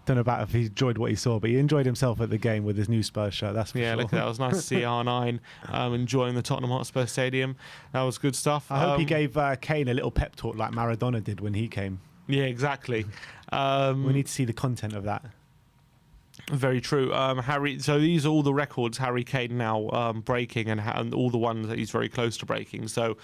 don't know about if he enjoyed what he saw, but he enjoyed himself at the game with his new Spurs shirt. That's for sure. Look at that. It was nice to see R9 enjoying the Tottenham Hotspur Stadium. That was good stuff. I hope he gave Kane a little pep talk like Maradona did when he came. Yeah, exactly. We need to see the content of that. Very true. Harry. So these are all the records Harry Kane now breaking, and all the ones that he's very close to breaking. So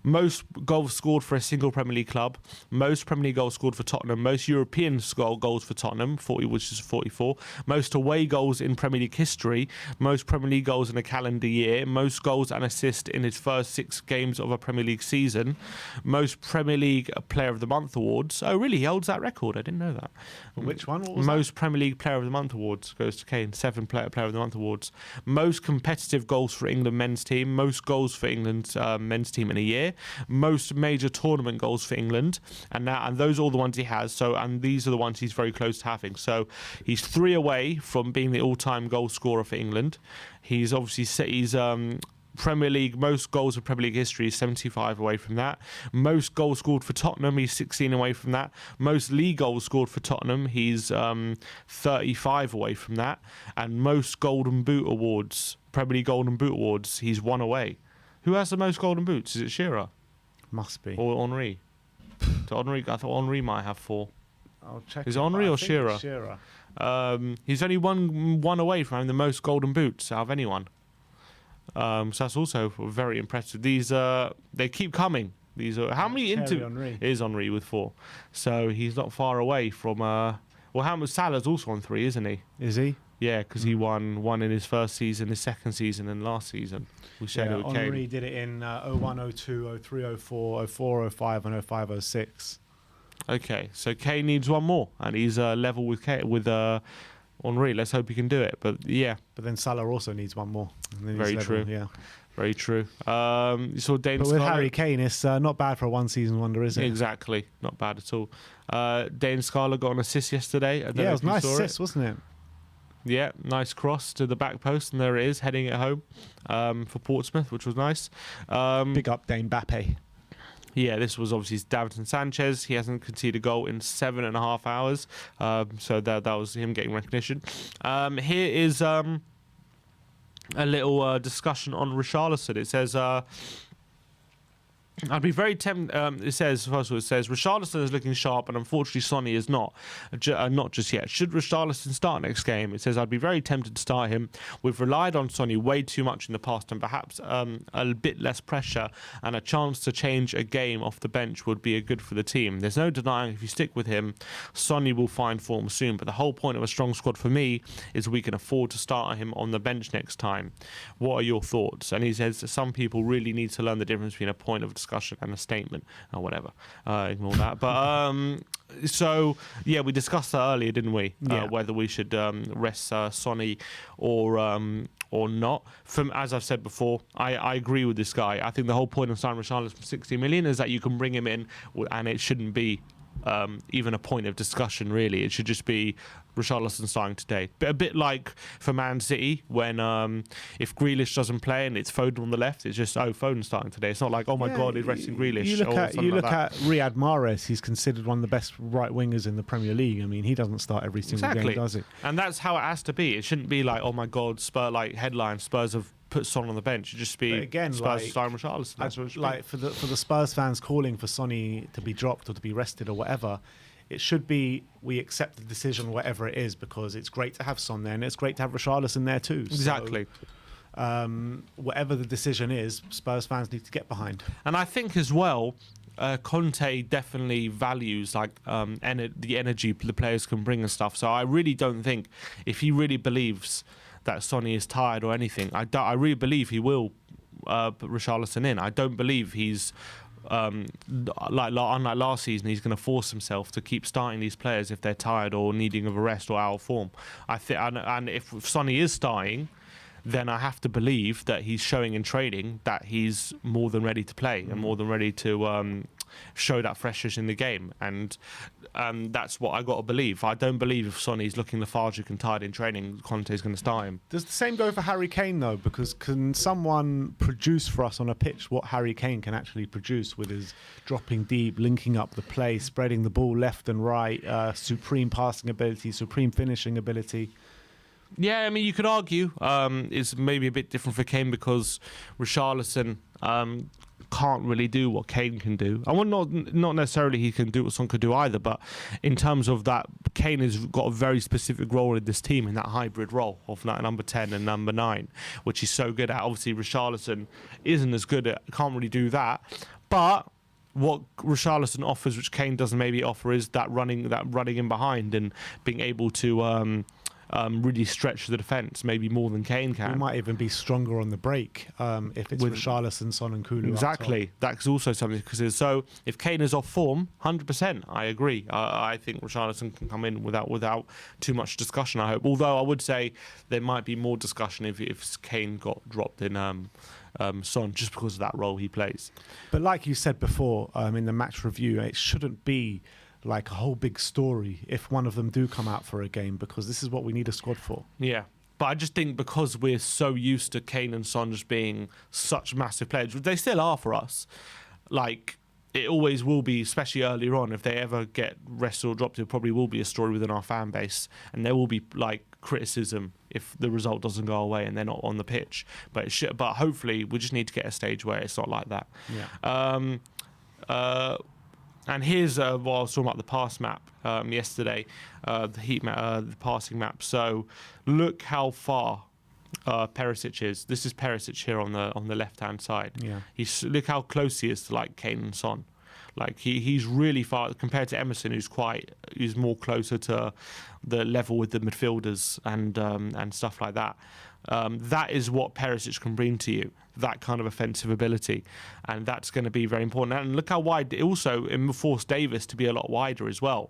most goals scored for a single Premier League club, most Premier League goals scored for Tottenham, most European goals for Tottenham, 40, which is 44, most away goals in Premier League history, most Premier League goals in a calendar year, most goals and assists in his first 6 games of a Premier League season, most Premier League Player of the Month awards. Oh, really? He holds that record? I didn't know that. Which one? What was most Premier League Player of the Month awards goes to Kane. 7 Player of the Month awards. Most competitive goals for England men's team. Most goals for England's men's team in a year. Most major tournament goals for England. And those are all the ones he has. And these are the ones he's very close to having. So he's 3 away from being the all-time goal scorer for England. He's obviously Premier League, most goals of Premier League history, is 75 away from that. Most goals scored for Tottenham, he's 16 away from that. Most league goals scored for Tottenham, he's 35 away from that. And most Golden Boot awards, Premier League Golden Boot awards, he's 1 away. Who has the most Golden Boots? Is it Shearer? Must be. Or Henry? I thought Henry might have 4. I'll check. Is it Henry or Shearer? Shearer. He's only one away from having the most Golden Boots out of anyone. So that's also very impressive. These they keep coming. These are how many is Henry with 4, so he's not far away from. How much Salah's also on 3, isn't he? Is he? Yeah, because he won in his first season, his second season, and last season. We shared it with Kane. Henry did it in 01, 02, 03, 04, 04, 05, and 05, 06. Okay, so Kane needs one more, and he's level with Henry. Let's hope he can do it. But yeah. But then Salah also needs one more. Very true. Yeah. Very true. You saw Dane But with Harry Kane, it's not bad for a one-season wonder, is it? Exactly. Not bad at all. Dane Scarlett got an assist yesterday. It was a nice assist, wasn't it? Yeah, nice cross to the back post, and there it is, heading it home for Portsmouth, which was nice. Big up Dane Mbappe. Yeah, this was obviously Davinson Sanchez. He hasn't conceded a goal in 7.5 hours. So that was him getting recognition. Here is a little discussion on Richarlison. It says... I'd be very tempted. It says, first of all, Richarlison is looking sharp, and unfortunately, Sonny is not just yet. Should Richarlison start next game? It says, I'd be very tempted to start him. We've relied on Sonny way too much in the past, and perhaps a bit less pressure and a chance to change a game off the bench would be good for the team. There's no denying if you stick with him, Sonny will find form soon. But the whole point of a strong squad for me is we can afford to start him on the bench next time. What are your thoughts? And he says that some people really need to learn the difference between a point of discussion and a statement or whatever. Ignore that. But so yeah, we discussed that earlier, didn't we? Whether we should rest Sonny or not. As I've said before, I agree with this guy. I think the whole point of signing Richarlison for 60 million is that you can bring him in, and it shouldn't be even a point of discussion, really. It should just be Richarlison starting today. But a bit like for Man City, when if Grealish doesn't play and it's Foden on the left, it's just, Foden's starting today. It's not like, oh my God, he's resting Grealish. You look at Riyad Mahrez, he's considered one of the best right wingers in the Premier League. I mean, he doesn't start every single game, does he? And that's how it has to be. It shouldn't be like, oh my God, Spurs, like headline, Spurs have put Son on the bench. It'd just be again, Spurs starting Richarlison. That's what it should like for the Spurs fans calling for Sonny to be dropped or to be rested or whatever. It should be we accept the decision, whatever it is, because it's great to have Son there and it's great to have Richarlison there too. Exactly. So, whatever the decision is, Spurs fans need to get behind. And I think as well, Conte definitely values like the energy the players can bring and stuff. So I really don't think, if he really believes that Sonny is tired or anything, I really believe he will put Richarlison in. I don't believe he's unlike last season, he's going to force himself to keep starting these players if they're tired or needing of a rest or out of form. I think, and if Sonny is starting, then I have to believe that he's showing in training that he's more than ready to play and more than ready to show that freshness in the game. And that's what I got to believe. I don't believe if Sonny's looking lethargic and tired in training, Conte's going to start him. Does the same go for Harry Kane, though? Because can someone produce for us on a pitch what Harry Kane can actually produce with his dropping deep, linking up the play, spreading the ball left and right, supreme passing ability, supreme finishing ability? Yeah, I mean, you could argue it's maybe a bit different for Kane because Richarlison can't really do what Kane can do. I want not necessarily he can do what Son could do either, but in terms of that, Kane has got a very specific role in this team, in that hybrid role of that number 10 and number 9, which he's so good at. Obviously, Richarlison isn't as good at, can't really do that, but what Richarlison offers, which Kane doesn't maybe offer, is that running in behind and being able to really stretch the defence, maybe more than Kane can. He might even be stronger on the break if it's with Richarlison, Son and Kulu. Exactly. That's also something. So if Kane is off form, 100%, I agree. I think Richarlison can come in without too much discussion, I hope. Although I would say there might be more discussion if Kane got dropped in Son, just because of that role he plays. But like you said before in the match review, it shouldn't be like a whole big story if one of them do come out for a game, because this is what we need a squad for. Yeah. But I just think because we're so used to Kane and Son just being such massive players, they still are for us. Like, it always will be, especially earlier on, if they ever get rested or dropped, it probably will be a story within our fan base. And there will be, like, criticism if the result doesn't go away and they're not on the pitch. But hopefully we just need to get a stage where it's not like that. Yeah. And here's what I was talking about, the pass map yesterday, the heat map, the passing map. So look how far Perisic is. This is Perisic here on the left-hand side. Yeah. Look how close he is to like Kane and Son. Like he's really far compared to Emerson, who's more closer to the level with the midfielders and stuff like that. That is what Perisic can bring to you, that kind of offensive ability, and that's going to be very important. And look how wide it also forced Davis to be a lot wider as well,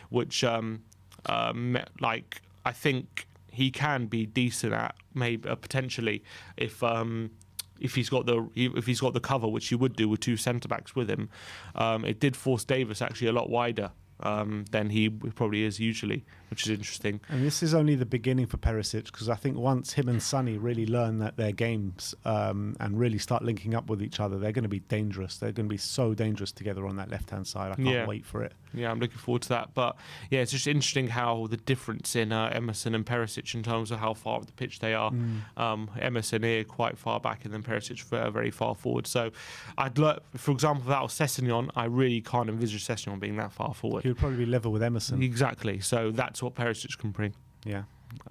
which like I think he can be decent at, maybe potentially if he's got the cover, which he would do with two centre backs with him. It did force Davis actually a lot wider than he probably is usually, which is interesting. And this is only the beginning for Perisic, because I think once him and Sonny really learn that their games and really start linking up with each other, they're going to be dangerous. They're going to be so dangerous together on that left-hand side. I can't wait for it. Yeah, I'm looking forward to that. But yeah, it's just interesting how the difference in Emerson and Perisic in terms of how far up the pitch they are. Emerson here quite far back, and then Perisic very far forward. So I'd look, for example, without Sessegnon, I really can't envisage Sessegnon being that far forward. He would probably be level with Emerson. Exactly. So that's what Perisic can bring. Yeah.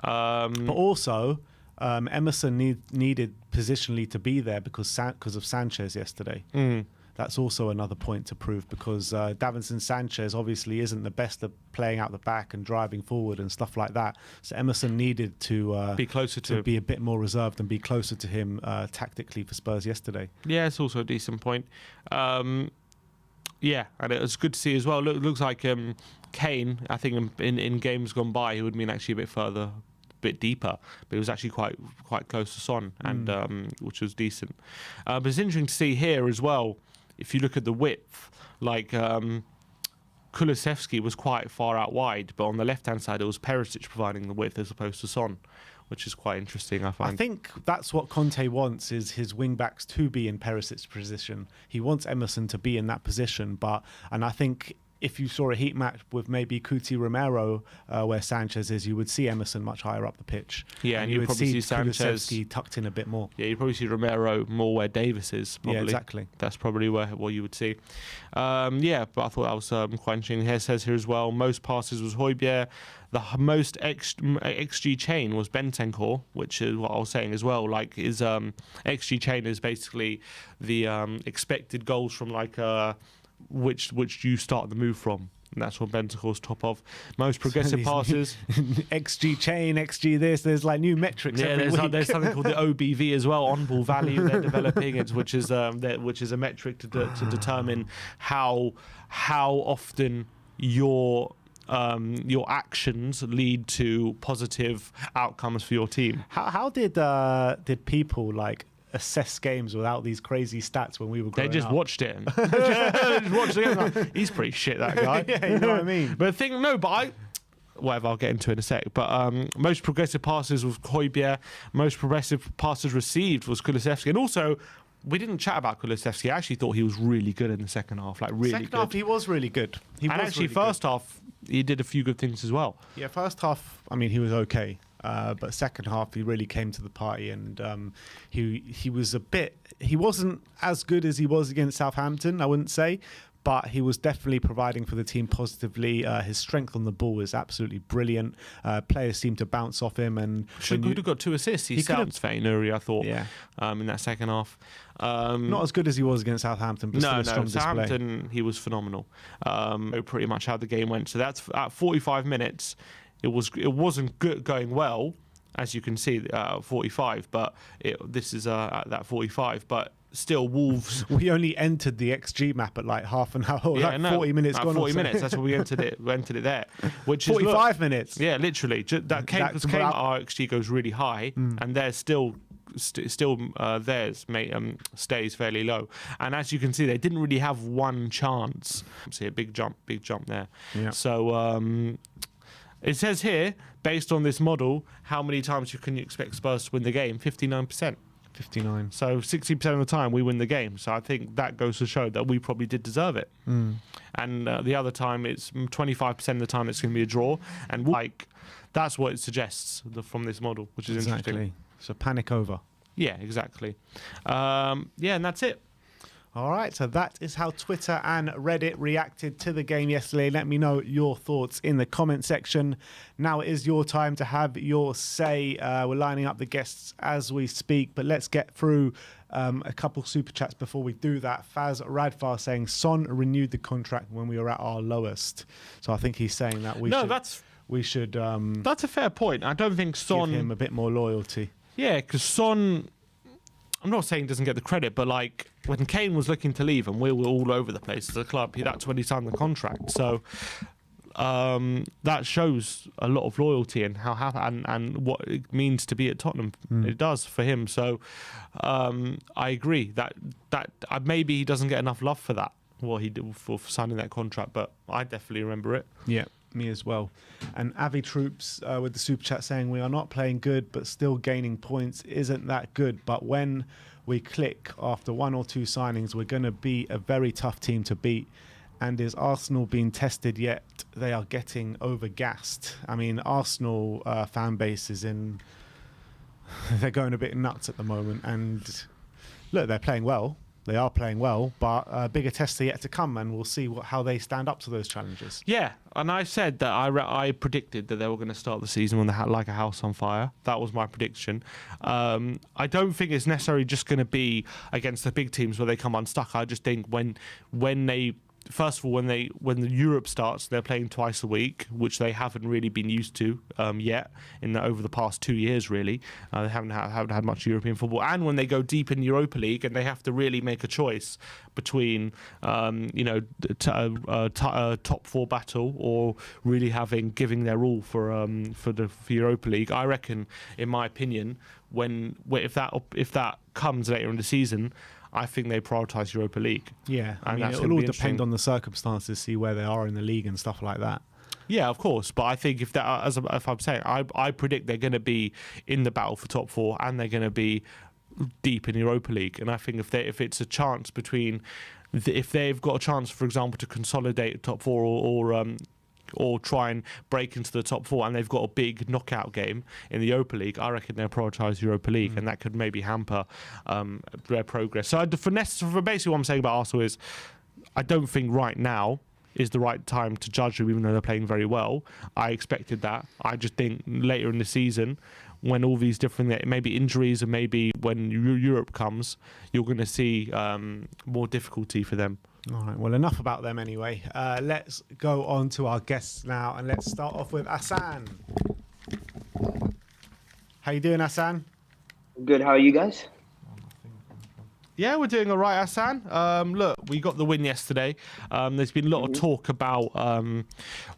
But also, Emerson needed positionally to be there because of Sanchez yesterday. That's also another point to prove, because Davinson Sanchez obviously isn't the best at playing out the back and driving forward and stuff like that. So Emerson needed to be closer to be a bit more reserved and be closer to him tactically for Spurs yesterday. Yeah, it's also a decent point. Yeah, and it was good to see as well. Looks like Kane, I think in games gone by, he would have been actually a bit further, a bit deeper, but it was actually quite close to Son, and which was decent. But it's interesting to see here as well. If you look at the width, like Kulusevski was quite far out wide, but on the left-hand side, it was Perisic providing the width as opposed to Son, which is quite interesting, I find. I think that's what Conte wants, is his wing-backs to be in Perisic's position. He wants Emerson to be in that position, and I think if you saw a heat map with maybe Cuti Romero, where Sanchez is, you would see Emerson much higher up the pitch. Yeah, and you would probably see Sanchez Kulusevski tucked in a bit more. Yeah, you'd probably see Romero more where Davis is. Probably. Yeah, exactly. That's probably what you would see. Yeah, but I thought that was quite interesting. Here says here as well, most passes was Hojbjerg. The most XG chain was Bentancur, which is what I was saying as well. Like, is XG chain is basically the expected goals from like which you start the move from. And that's what Bentancur's top of. Most progressive passes. XG chain, XG this. There's like new metrics every week. There's something called the OBV as well, on ball value. They're developing it, which is a metric to determine how often your actions lead to positive outcomes for your team. How did people like assess games without these crazy stats when we were growing up? They just watched it. Just watched the game. Like, he's pretty shit, that guy. Yeah, you know what I mean? But whatever, I'll get into it in a sec. But most progressive passes was Hojbjerg. Most progressive passes received was Kulusevski. And also, we didn't chat about Kulusevski. I actually thought he was really good in the second half. Like, really good. Second half, he was really good. First half, he did a few good things as well. Yeah, first half, I mean, he was okay. But second half, he really came to the party, and he was he wasn't as good as he was against Southampton, I wouldn't say, but he was definitely providing for the team positively. His strength on the ball is absolutely brilliant. Players seem to bounce off him, and could have got 2 assists. He sounds Nuri, I thought. Yeah. In that second half, not as good as he was against Southampton, but still a strong Southampton, display. He was phenomenal. Pretty much how the game went. So that's at 45 minutes. It wasn't good going well, as you can see, 45. But this is at that 45. But still, Wolves. We only entered the XG map at like half an hour, 40 minutes gone. 40 minutes. That's what we entered it. We entered it there, which 45 minutes. Yeah, literally. That came because our XG goes really high, and they're still theirs stays fairly low. And as you can see, they didn't really have one chance. See a big jump there. Yeah. So. It says here, based on this model, how many times can you expect Spurs to win the game? 59%. 59. So 60% of the time we win the game. So I think that goes to show that we probably did deserve it. And the other time, it's 25% of the time it's going to be a draw. And that's what it suggests from this model, which is interesting. So panic over. Yeah, exactly. And that's it. All right, so that is how Twitter and Reddit reacted to the game yesterday. Let me know your thoughts in the comment section. Now it is your time to have your say. We're lining up the guests as we speak, but let's get through a couple super chats before we do that. Faz Radfar saying Son renewed the contract when we were at our lowest. So I think he's saying that we should. That's a fair point. I don't think Son give him a bit more loyalty. Yeah, because Son, I'm not saying he doesn't get the credit, but like when Kane was looking to leave and we were all over the place as a club, that's when he signed the contract. So that shows a lot of loyalty and and what it means to be at Tottenham. It does for him. So I agree that maybe he doesn't get enough love for that, what he did for signing that contract, but I definitely remember it. Yeah. Me as well. And Avi Troops with the super chat saying we are not playing good but still gaining points isn't that good, but when we click after 1 or 2 signings we're going to be a very tough team to beat. And is Arsenal being tested yet? They are getting overgassed. I mean, Arsenal fan base is they're going a bit nuts at the moment, and look, they're playing well. They are playing well, but bigger tests are yet to come, and we'll see how they stand up to those challenges. Yeah, and I said that I predicted that they were going to start the season when they had like a house on fire. That was my prediction. I don't think it's necessarily just going to be against the big teams where they come unstuck. I just think when they first of all, when the Europe starts, they're playing twice a week, which they haven't really been used to yet over the past 2 years. Really, they haven't had much European football. And when they go deep in Europa League, and they have to really make a choice between top 4 battle or really giving their all for Europa League. I reckon, in my opinion, if that comes later in the season, I think they prioritise Europa League. Yeah, I mean, it'll all depend on the circumstances, see where they are in the league and stuff like that. Yeah, of course. But I think if I'm saying, I predict they're going to be in the battle for top 4, and they're going to be deep in Europa League. And I think if it's a chance between, if they've got a chance, for example, to consolidate top four or try and break into the top four, and they've got a big knockout game in the Europa League, I reckon they'll prioritise Europa League, and that could maybe hamper their progress. So for basically what I'm saying about Arsenal is, I don't think right now is the right time to judge them, even though they're playing very well. I expected that. I just think later in the season, when all these different, maybe injuries and maybe when Europe comes, you're going to see more difficulty for them. All right, well, enough about them anyway. Let's go on to our guests now, and let's start off with Hassan. How you doing, Hassan? Good, how are you guys? Yeah, we're doing all right, Hassan. Look, we got the win yesterday. There's been a lot of talk about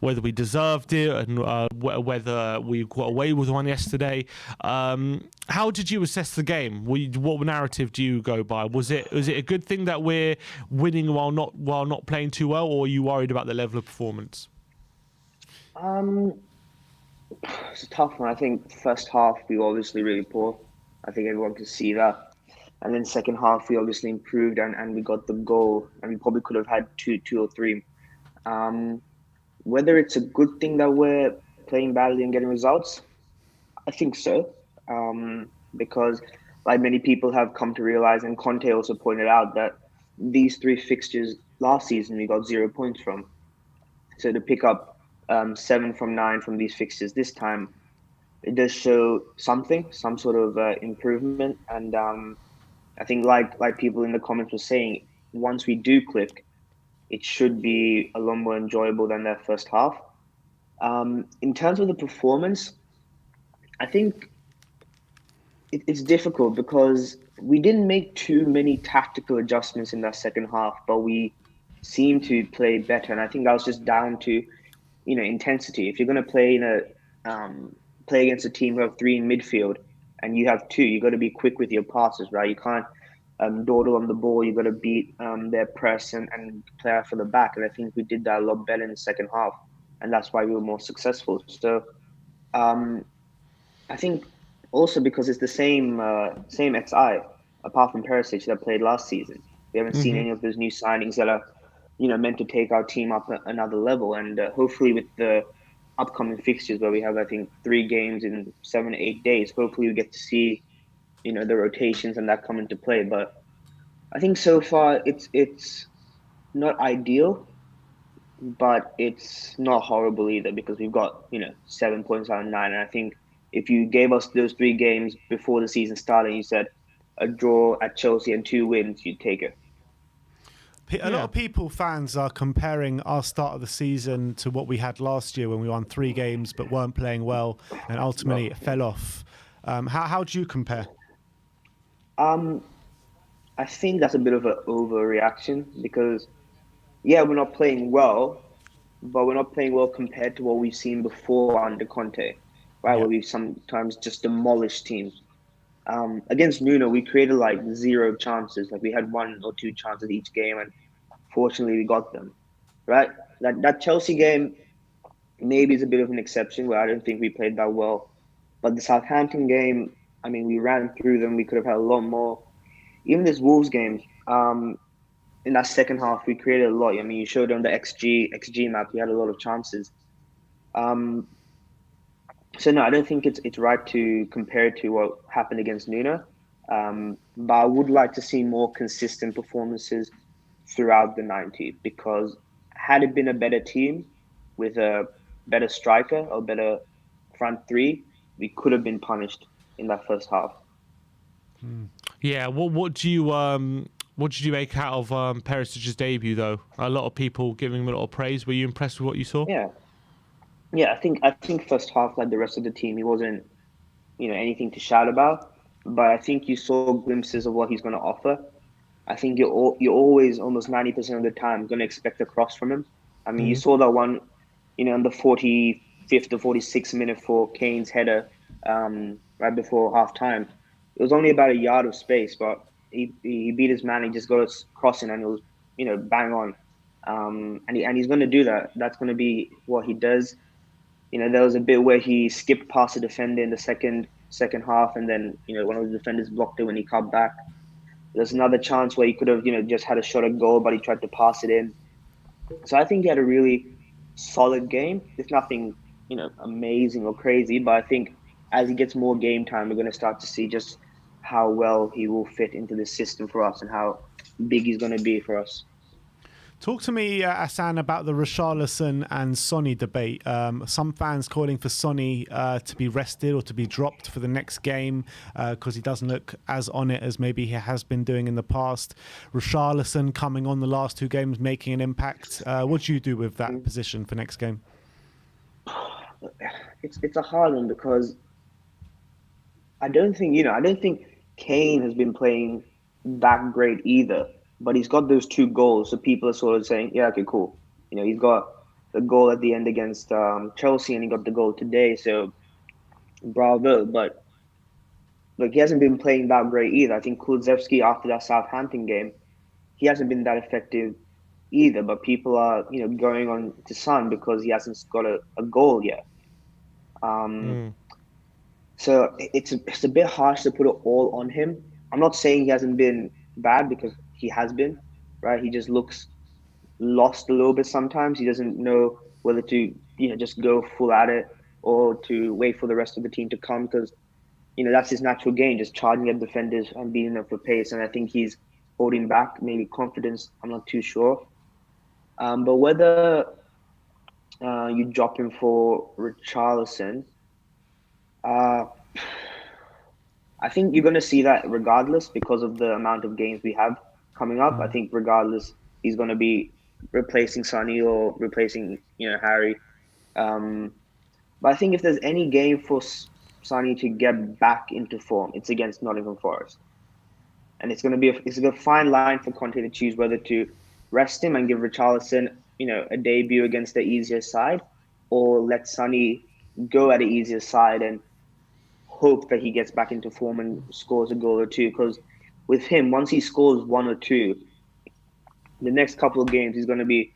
whether we deserved it and whether we got away with one yesterday. How did you assess the game? What narrative do you go by? Was it a good thing that we're winning while not playing too well, or are you worried about the level of performance? It's a tough one. I think first half we were obviously really poor. I think everyone could see that. And then second half, we obviously improved and we got the goal, and we probably could have had two or three. Whether it's a good thing that we're playing badly and getting results, I think so. Because like many people have come to realize, and Conte also pointed out, that these three fixtures last season we got 0 points from. So to pick up 7 from 9 from these fixtures this time, it does show some sort of improvement. And I think like people in the comments were saying, once we do click, it should be a lot more enjoyable than their first half. In terms of the performance, I think it's difficult because we didn't make too many tactical adjustments in that second half, but we seemed to play better. And I think that was just down to, intensity. If you're going to play play against a team who have 3 in midfield, and you have 2, you got to be quick with your passes, right? You can't dawdle on the ball. You got to beat their press and play out for the back. And I think we did that a lot better in the second half, and that's why we were more successful. So I think also because it's the same XI, apart from Perisic that played last season. We haven't seen any of those new signings that are, meant to take our team up another level. And hopefully with the upcoming fixtures where we have, I think, 3 games in 7 to 8 days, hopefully we get to see, the rotations and that come into play. But I think so far it's not ideal, but it's not horrible either, because we've got, 7 points out of 9. And I think if you gave us those 3 games before the season started and you said a draw at Chelsea and 2 wins, you'd take it. A lot of fans are comparing our start of the season to what we had last year when we won 3 games but weren't playing well, and ultimately it fell off. How do you compare? I think that's a bit of an overreaction because, yeah, we're not playing well, but we're not playing well compared to what we've seen before under Conte, right? Where we've sometimes just demolished teams. Against Nuno, we created like 0 chances. Like we had 1 or 2 chances each game, and fortunately we got them, right? That Chelsea game maybe is a bit of an exception where I don't think we played that well. But the Southampton game, I mean, we ran through them. We could have had a lot more. Even this Wolves game, in that second half, we created a lot. I mean, you showed on the XG map, we had a lot of chances. So no, I don't think it's right to compare it to what happened against Nuno. But I would like to see more consistent performances throughout the 90, because had it been a better team with a better striker or better front 3, we could have been punished in that first half. Yeah, what did you make out of Perisic's debut though? A lot of people giving him a lot of praise. Were you impressed with what you saw? Yeah, I think first half, like the rest of the team, he wasn't, anything to shout about. But I think you saw glimpses of what he's going to offer. I think you're always, almost 90% of the time, going to expect a cross from him. I mean, you saw that one, in the 45th or 46th minute for Kane's header, right before half time. It was only about a yard of space, but he beat his man. He just got us crossing, and it was, bang on. And he's going to do that. That's going to be what he does. There was a bit where he skipped past the defender in the second second half, and then one of the defenders blocked it when he cut back. There's another chance where he could have just had a shot at goal, but he tried to pass it in. So I think he had a really solid game. It's nothing amazing or crazy, but I think as he gets more game time, we're going to start to see just how well he will fit into the system for us and how big he's going to be for us. Talk to me, Hassan, about the Richarlison and Sonny debate. Some fans calling for Sonny to be rested or to be dropped for the next game because he doesn't look as on it as maybe he has been doing in the past. Richarlison coming on the last 2 games, making an impact. What do you do with that position for next game? It's a hard one because I don't think Kane has been playing that great either. But he's got those 2 goals, so people are sort of saying, yeah, okay, cool. He's got the goal at the end against Chelsea, and he got the goal today, so bravo. But look, he hasn't been playing that great either. I think Kulusevski, after that Southampton game, he hasn't been that effective either. But people are, going on to Son because he hasn't got a goal yet. So it's a bit harsh to put it all on him. I'm not saying he hasn't been bad because he has been, right? He just looks lost a little bit sometimes. He doesn't know whether to, just go full at it or to wait for the rest of the team to come because, that's his natural game, just charging at defenders and beating them for pace. And I think he's holding back, maybe confidence. I'm not too sure. But whether you drop him for Richarlison, I think you're going to see that regardless because of the amount of games we have coming up. I think regardless, he's going to be replacing Sonny or replacing, Harry. But I think if there's any game for Sonny to get back into form, it's against Nottingham Forest. And it's going to be a fine line for Conte to choose whether to rest him and give Richarlison, a debut against the easier side, or let Sonny go at the easier side and hope that he gets back into form and scores a goal or 2. Because with him, once he scores 1 or 2, the next couple of games he's going to be,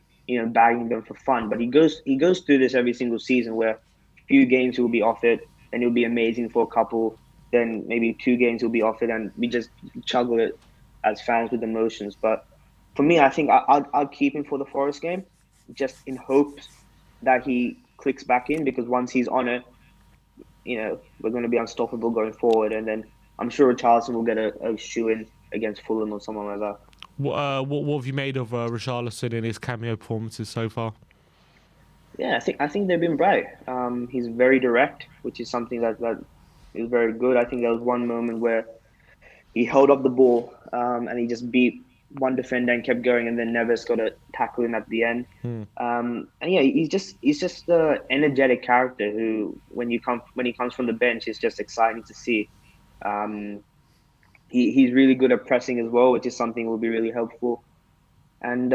bagging them for fun. But he goes through this every single season where a few games he'll be off it, and he'll be amazing for a couple. Then maybe 2 games he'll be off it, and we just juggle it as fans with emotions. But for me, I think I'll keep him for the Forest game, just in hopes that he clicks back in, because once he's on it, we're going to be unstoppable going forward. And then I'm sure Richarlison will get a shoe-in against Fulham or someone like that. What have you made of Richarlison in his cameo performances so far? Yeah, I think they've been bright. He's very direct, which is something that is very good. I think there was one moment where he held up the ball and he just beat one defender and kept going, and then Neves got a tackle in at the end. And yeah, he's just an energetic character who, when he comes from the bench, is just exciting to see. He's really good at pressing as well, which is something that will be really helpful. And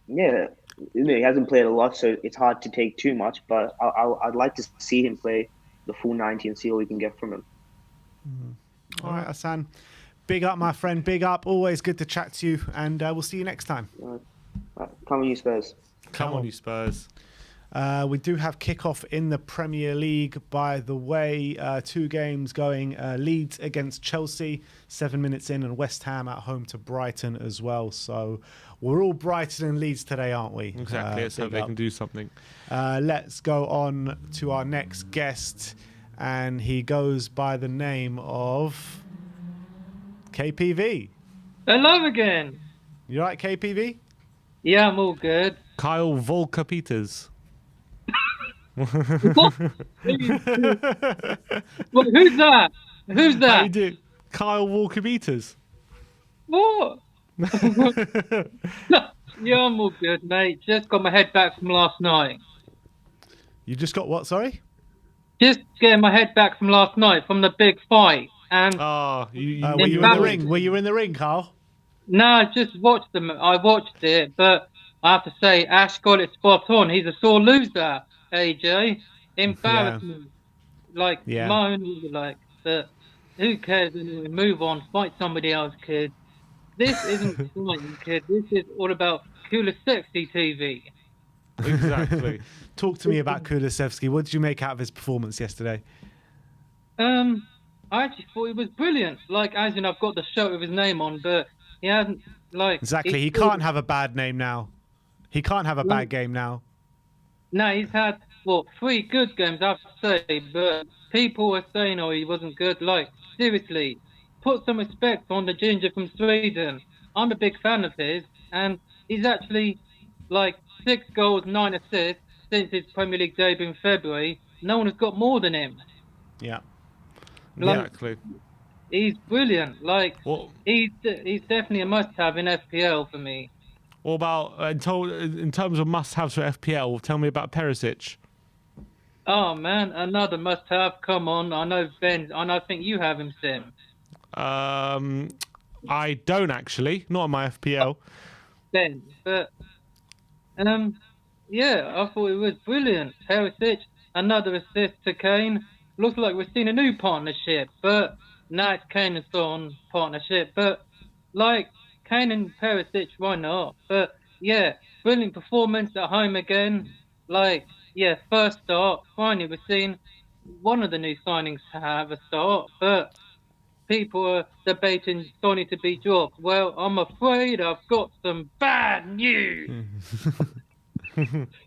yeah, he hasn't played a lot, so it's hard to take too much. But I'd like to see him play the full 90 and see what we can get from him. All right, Hassan. Big up, my friend. Big up. Always good to chat to you, and we'll see you next time. Come on, you Spurs. Come on, you Spurs. We do have kickoff in the Premier League, by the way. 2 games going. Leeds against Chelsea, 7 minutes in, and West Ham at home to Brighton as well. So we're all Brighton and Leeds today, aren't we? Exactly. Let's hope they can do something. Let's go on to our next guest, and he goes by the name of KPV. Hello again. You right, KPV? Yeah, I'm all good. Kyle Volker-Peters. What? Who's that? Who's that? How you do? Kyle Walker-Peters. What? Yeah, I'm all good, mate. Just got my head back from last night. You just got what, sorry? Just getting my head back from last night, from the big fight. And were you in the ring? Were you in the ring, Carl? no, I just watched them. I watched it, but I have to say, Ash got it spot on. He's a sore loser, AJ. Embarrassment. Like, moan, like, but who cares? Anyway, move on. Fight somebody else, kid. This isn't fighting, kid. This is all about Kulusevski TV. Exactly. Talk to me about Kulusevski. What did you make out of his performance yesterday? I actually thought it was brilliant. Like, as in, I've got the shirt with his name on, but he hasn't, like... Exactly. He can't have a bad name now. He can't have a bad Like, game now. no, he's had, what, 3 good games, I have to say, but people were saying, oh, he wasn't good. Like, seriously, put some respect on the ginger from Sweden. I'm a big fan of his, and he's actually, like, 6 goals, 9 assists since his Premier League debut in February. No one has got more than him. Yeah. Like, Exactly. he's brilliant. Like, What he's definitely a must-have in FPL for me. What about in terms of must-haves for FPL? Tell me about Perisic. Oh man, another must-have. Come on, I know Ben, and I think you have him, Sim. I don't actually, not on my FPL. Ben, but yeah, I thought it was brilliant. Perisic, another assist to Kane. Looks like we're seeing a new partnership, but now it's Kane and Son partnership. But like Kane and Perisic, why not? But yeah, brilliant performance at home again. Like yeah, first start. Finally, we're seeing one of the new signings have a start, but people are debating Sonny to be dropped. Well, I'm afraid I've got some bad news.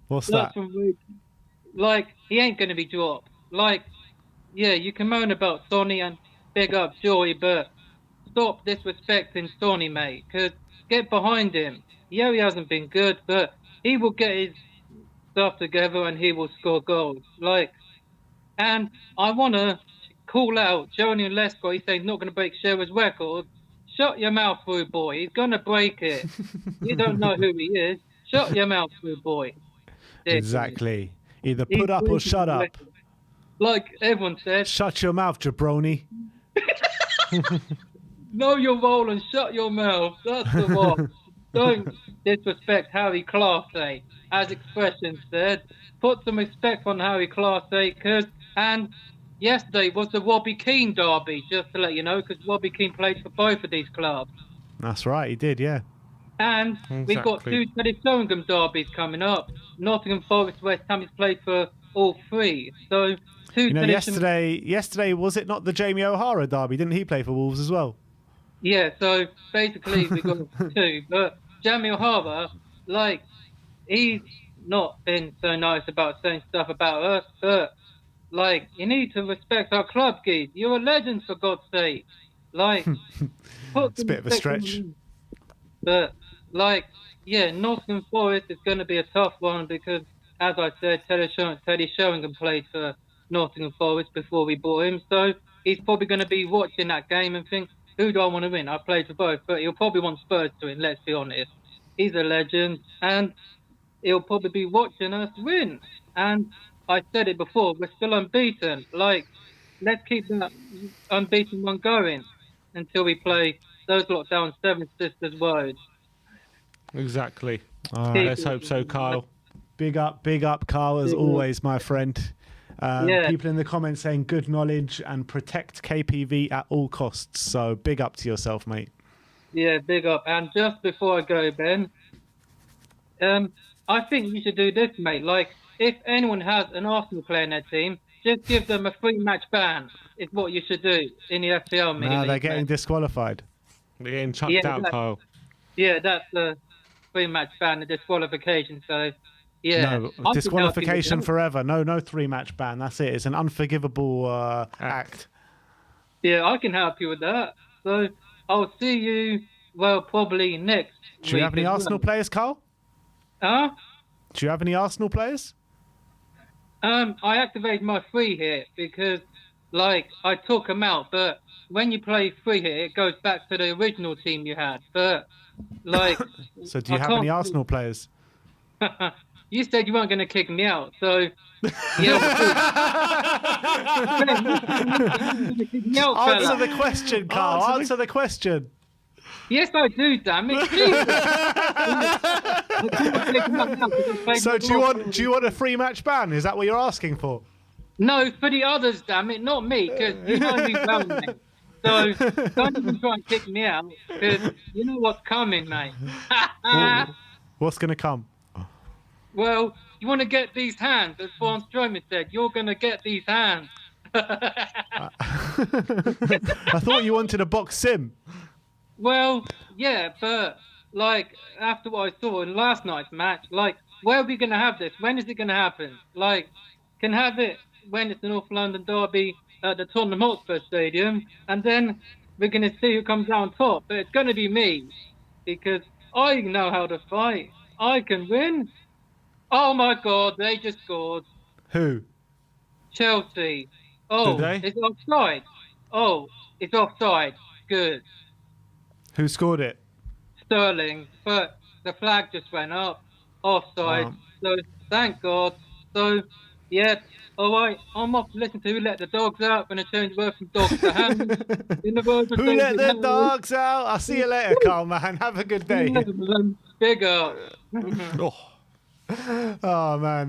What's that? Like, he ain't going to be dropped. Like, yeah, you can moan about Sonny and big up Joy, but stop disrespecting Sonny, mate, because get behind him. Yeah, he hasn't been good, but he will get his stuff together and he will score goals. Like, and I want to call out Joni Lesko. He's saying he's not going to break Shearer's record. Shut your mouth, rude boy. He's going to break it. You don't know who he is. Shut your mouth, rude boy. Exactly. Either put up or shut up. Like everyone said. Shut your mouth, jabroni. Know your role and shut your mouth. That's the one. Don't disrespect Harry Clarsey, as Expression said. Put some respect on Harry Clarsey, and yesterday was the Robbie Keane derby, just to let you know, because Robbie Keane played for both of these clubs. That's right, he did, yeah. And we've got 2 Teddy Sheringham derbies coming up. Nottingham Forest, West Ham has played for all 3. So, yesterday, was it not the Jamie O'Hara derby? Didn't he play for Wolves as well? Yeah, so basically we've got 2. But Jamie O'Hara, like, he's not been so nice about saying stuff about us, but, like, you need to respect our club, Geese. You're a legend, for God's sake. Like, it's a bit of a stretch. But, like, yeah, Nottingham Forest is going to be a tough one because, as I said, Teddy Sheringham played for Nottingham Forest before we bought him. So he's probably going to be watching that game and think, who do I want to win? I played for both, but he'll probably want Spurs to win, let's be honest. He's a legend, and he'll probably be watching us win. And I said it before, we're still unbeaten. Like, let's keep that unbeaten one going until we play those lot down Seven Sisters Road. Exactly. All right, let's hope so, Kyle. Big up, Kyle, as always, my friend. People in the comments saying good knowledge and protect KPV at all costs. So big up to yourself, mate. Yeah, big up. And just before I go, Ben, I think you should do this, mate. Like, if anyone has an Arsenal player in their team, just give them a 3-match ban. Is what you should do in the FPL mini. No, they're getting disqualified. They're getting chucked out, Kyle. Yeah, that's the 3-match ban, the disqualification. So, yeah. No, disqualification forever. No 3-match ban. That's it. It's an unforgivable act. Yeah, I can help you with that. So, I'll see you, well, probably next week. Do you have any Arsenal players, Carl? Huh? Do you have any Arsenal players? I activated my free hit because, like, I took them out, but when you play free hit, it goes back to the original team you had. But, like... So do you have any Arsenal players? You said you weren't going to kick me out, so... Yeah. Answer the question, Carl. Answer the question. Yes, I do, damn it. So do you want a 3-match ban? Is that what you're asking for? No, for the others, damn it, not me, because you know me well, mate. So don't even try and kick me out, because you know what's coming, mate. What's going to come? Well, you want to get these hands, as Braun Strowman said. You're going to get these hands. I thought you wanted a box sim. Well, yeah, but like after what I saw in last night's match, like where are we gonna have this? When is it gonna happen? Like, can have it when it's the North London derby at the Tottenham Hotspur Stadium, and then we're gonna see who comes out on top. But it's gonna be me because I know how to fight. I can win. Oh my God, they just scored. Who? Chelsea. Did Oh, they? it's offside. Oh, it's offside. Good. Who scored it? Sterling, but the flag just went up. Offside. Um, So thank God. So yeah, all right. I'm off to listen to Who Let the Dogs Out when I change word from dogs to hounds. In the words of Who let David the Harris. dogs out? I'll see you later, Carl, man. Have a good day. Big up. Oh. Oh man,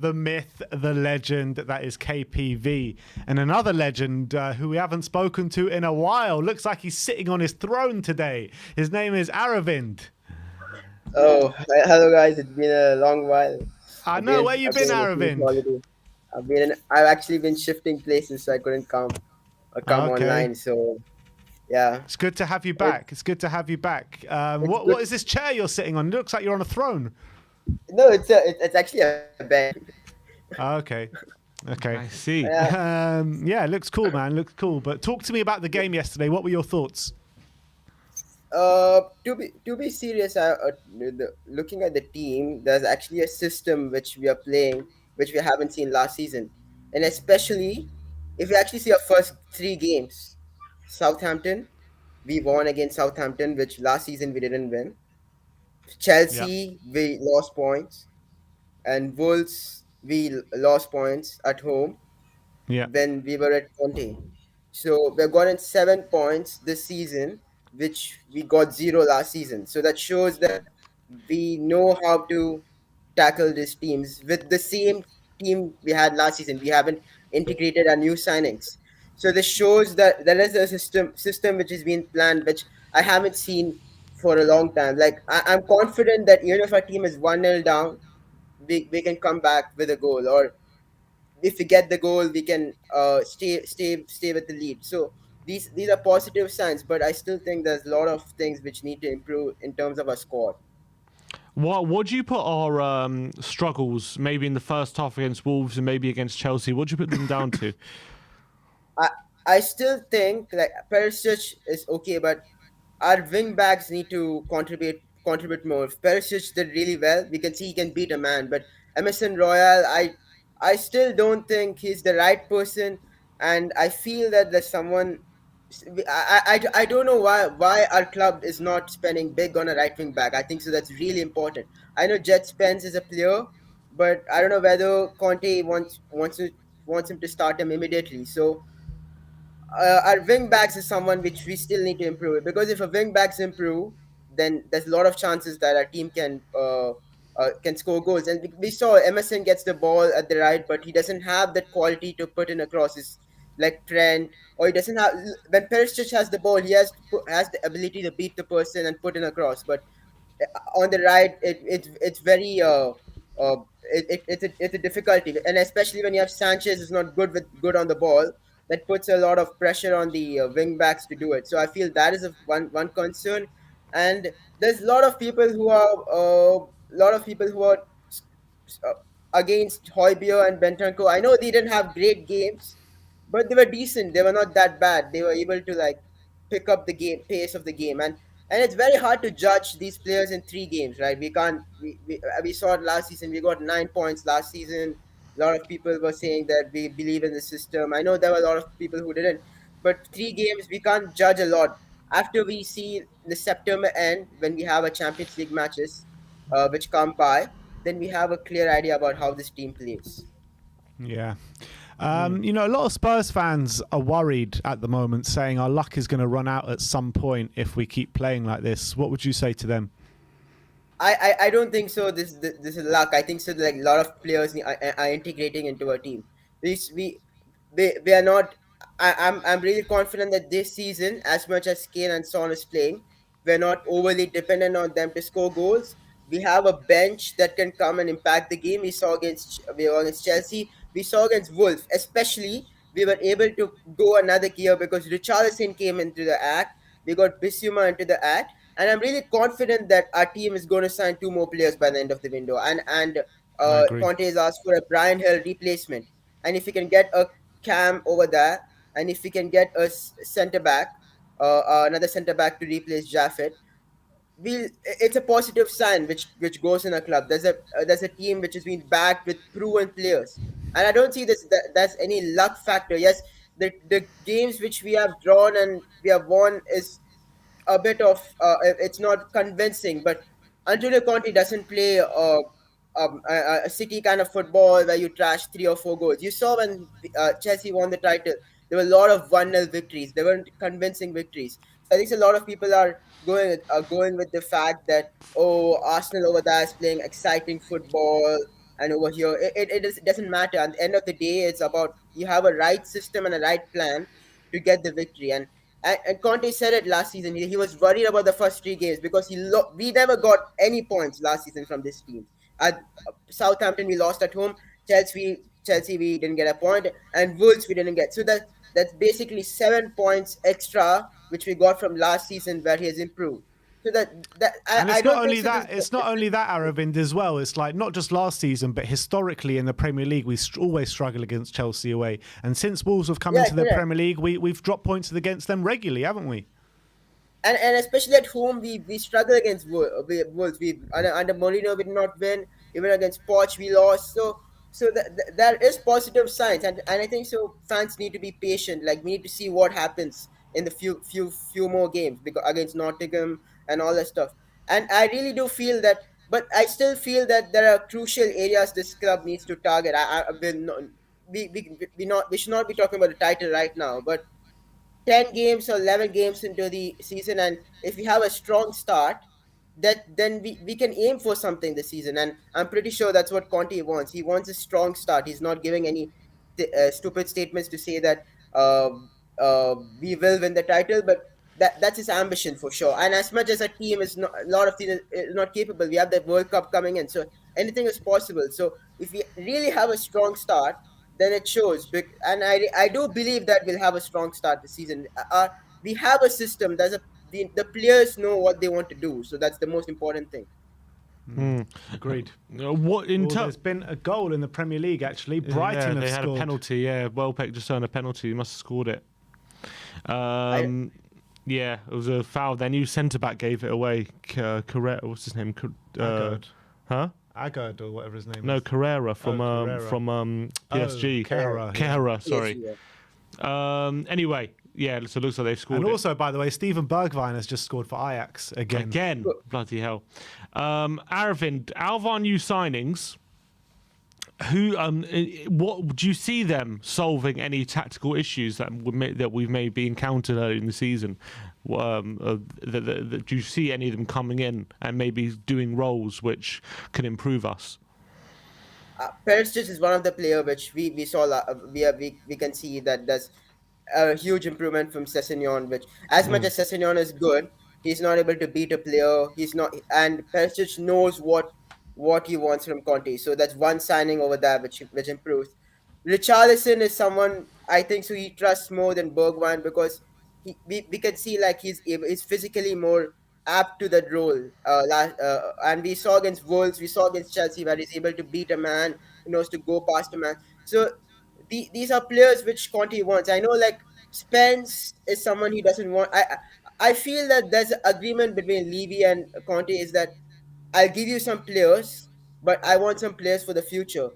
the myth, the legend, that is KPV. And another legend who we haven't spoken to in a while. Looks like he's sitting on his throne today. His name is Aravind. Oh, hello guys! It's been a long while. I know, where you I've been, been on a huge Aravind? holiday. I've actually been shifting places, so I couldn't come Okay. online. So, yeah, It's good to have you back. It's good to have you back. it's good. What is this chair you're sitting on? It looks like you're on a throne. No, it's actually a bed. Okay. Okay. I see. Yeah, it looks cool, man. Looks cool. But talk to me about the game yesterday. What were your thoughts? To be serious, looking at the team, there's actually a system which we are playing, which we haven't seen last season, and especially if you actually see our first three games, Southampton, we won against Southampton, which last season we didn't win. Yeah. Chelsea, we lost points, and Wolves, we lost points at home Yeah. when we were at Conte. So we've gotten 7 points this season, which we got zero last season. So that shows that we know how to tackle these teams with the same team we had last season. We haven't integrated our new signings. So this shows that there is a system which is being planned, which I haven't seen for a long time. Like I'm confident that even if our team is 1-0 down, we can come back with a goal, or if we get the goal, we can stay with the lead. So these are positive signs, but I still think there's a lot of things which need to improve in terms of our squad. What do you put our struggles, maybe in the first half against Wolves and maybe against Chelsea? What do you put them down to? I I still think like Perisic is okay, but our wing backs need to contribute more. If Perisic did really well, we can see he can beat a man. But Emerson Royal, I still don't think he's the right person, and I feel that there's someone. I don't know why our club is not spending big on a right wing back. I think so that's really important. I know Jet Spence is a player, but I don't know whether Conte wants him to start him immediately. So our wing backs is someone which we still need to improve, because if our wing backs improve, then there's a lot of chances that our team can score goals. And we saw Emerson gets the ball at the right, but he doesn't have that quality to put in a crosses like Trent, or he doesn't have. When Perisic has the ball, he has the ability to beat the person and put in a cross, but on the right, it's very it's a difficulty, and especially when you have Sanchez is not good on the ball, that puts a lot of pressure on the wing backs to do it. So I feel that is one concern, and there's a lot of people who are uh, against Hojbjerg and Bentancur. I know they didn't have great games, but they were decent. They were not that bad. They were able to like pick up the game pace of the game, and it's very hard to judge these players in 3 games, right? We can't. We saw it last season. We got 9 points last season. A lot of people were saying that we believe in the system. I know there were a lot of people who didn't, but 3 games we can't judge a lot. After we see the September end, when we have a Champions League matches, which come by, then we have a clear idea about how this team plays. Yeah. A lot of Spurs fans are worried at the moment, saying our luck is going to run out at some point if we keep playing like this. What would you say to them? I don't think so. This is luck. I think so. Like a lot of players are integrating into our team. This we are not. I'm really confident that this season, as much as Kane and Son is playing, we're not overly dependent on them to score goals. We have a bench that can come and impact the game. We saw against Chelsea. We saw against Wolves, especially we were able to go another gear because Richarlison came into the act. We got Bissouma into the act, and I'm really confident that our team is going to sign two more players by the end of the window. I agree. Conte has asked for a Brian Hill replacement, and if we can get a Cam over there, and if we can get a centre back, another centre back to replace Jaffet, it's a positive sign which goes in a club. There's a team which has been backed with proven players, and I don't see that's any luck factor. Yes, the games which we have drawn and we have won is a bit of it's not convincing, but Antonio Conte doesn't play a City kind of football where you trash 3 or 4 goals. You saw when Chelsea won the title, there were a lot of 1-0 victories. They weren't convincing victories. So I think a lot of people are going with the fact that, oh, Arsenal over there is playing exciting football, and over here it doesn't matter. At the end of the day, it's about you have a right system and a right plan to get the victory. And Conte said it last season. He was worried about the first 3 games because we never got any points last season from this team. At Southampton, we lost at home. Chelsea, we didn't get a point, and Wolves, we didn't get. So that's basically 7 points extra, which we got from last season, where he has improved. So and it's I not don't only think so that. It's not only that, Aravind, as well. It's like not just last season, but historically in the Premier League, we always struggle against Chelsea away. And since Wolves have come into the Premier League, we've dropped points against them regularly, haven't we? And especially at home, we struggle against Wolves. We under Mourinho we did not win. Even against Poch we lost. So there is positive signs, and I think so. Fans need to be patient. Like we need to see what happens in the few more games because against Nottingham and all that stuff. And I really do feel that, but I still feel that there are crucial areas this club needs to target. I will not, we should not be talking about the title right now, but 10 games or 11 games into the season, and if we have a strong start, then we can aim for something this season. And I'm pretty sure that's what Conte wants. He wants a strong start. He's not giving any stupid statements to say that we will win the title, but that's his ambition for sure. And as much as a team is not, a lot of teams is not capable, we have the World Cup coming in, so anything is possible. So if we really have a strong start, then it shows. And I do believe that we'll have a strong start this season. We have a system. The players know what they want to do, so that's the most important thing. Agreed. There's been a goal in the Premier League actually. Brighton have they scored. had a penalty. Yeah, Welbeck just earned a penalty. He must have scored it. Yeah, it was a foul. Their new centre back gave it away. Carrera, what's his name? Agard or whatever his name is. No, Carrera from PSG. Carrera, sorry. Anyway, yeah, so it looks like they've scored. And also, by the way, Steven Bergwijn has just scored for Ajax again. Bloody hell. Aravind, out of our new signings, what do you see them solving any tactical issues that we've maybe encountered early in the season? Do you see any of them coming in and maybe doing roles which can improve us? Perisic is one of the players which we saw. We can see that there's a huge improvement from Sessegnon. Which, as much as Sessegnon is good, he's not able to beat a player. He's not, and Perisic knows what he wants from Conte. So that's one signing over there which improves. Richarlison is someone I think so he trusts more than Bergwijn because we can see like he's physically more apt to that role. And we saw against Wolves, we saw against Chelsea where he's able to beat a man, he knows to go past a man. So these are players which Conte wants. I know like Spence is someone he doesn't want. I feel that there's an agreement between Levy and Conte is that I'll give you some players, but I want some players for the future.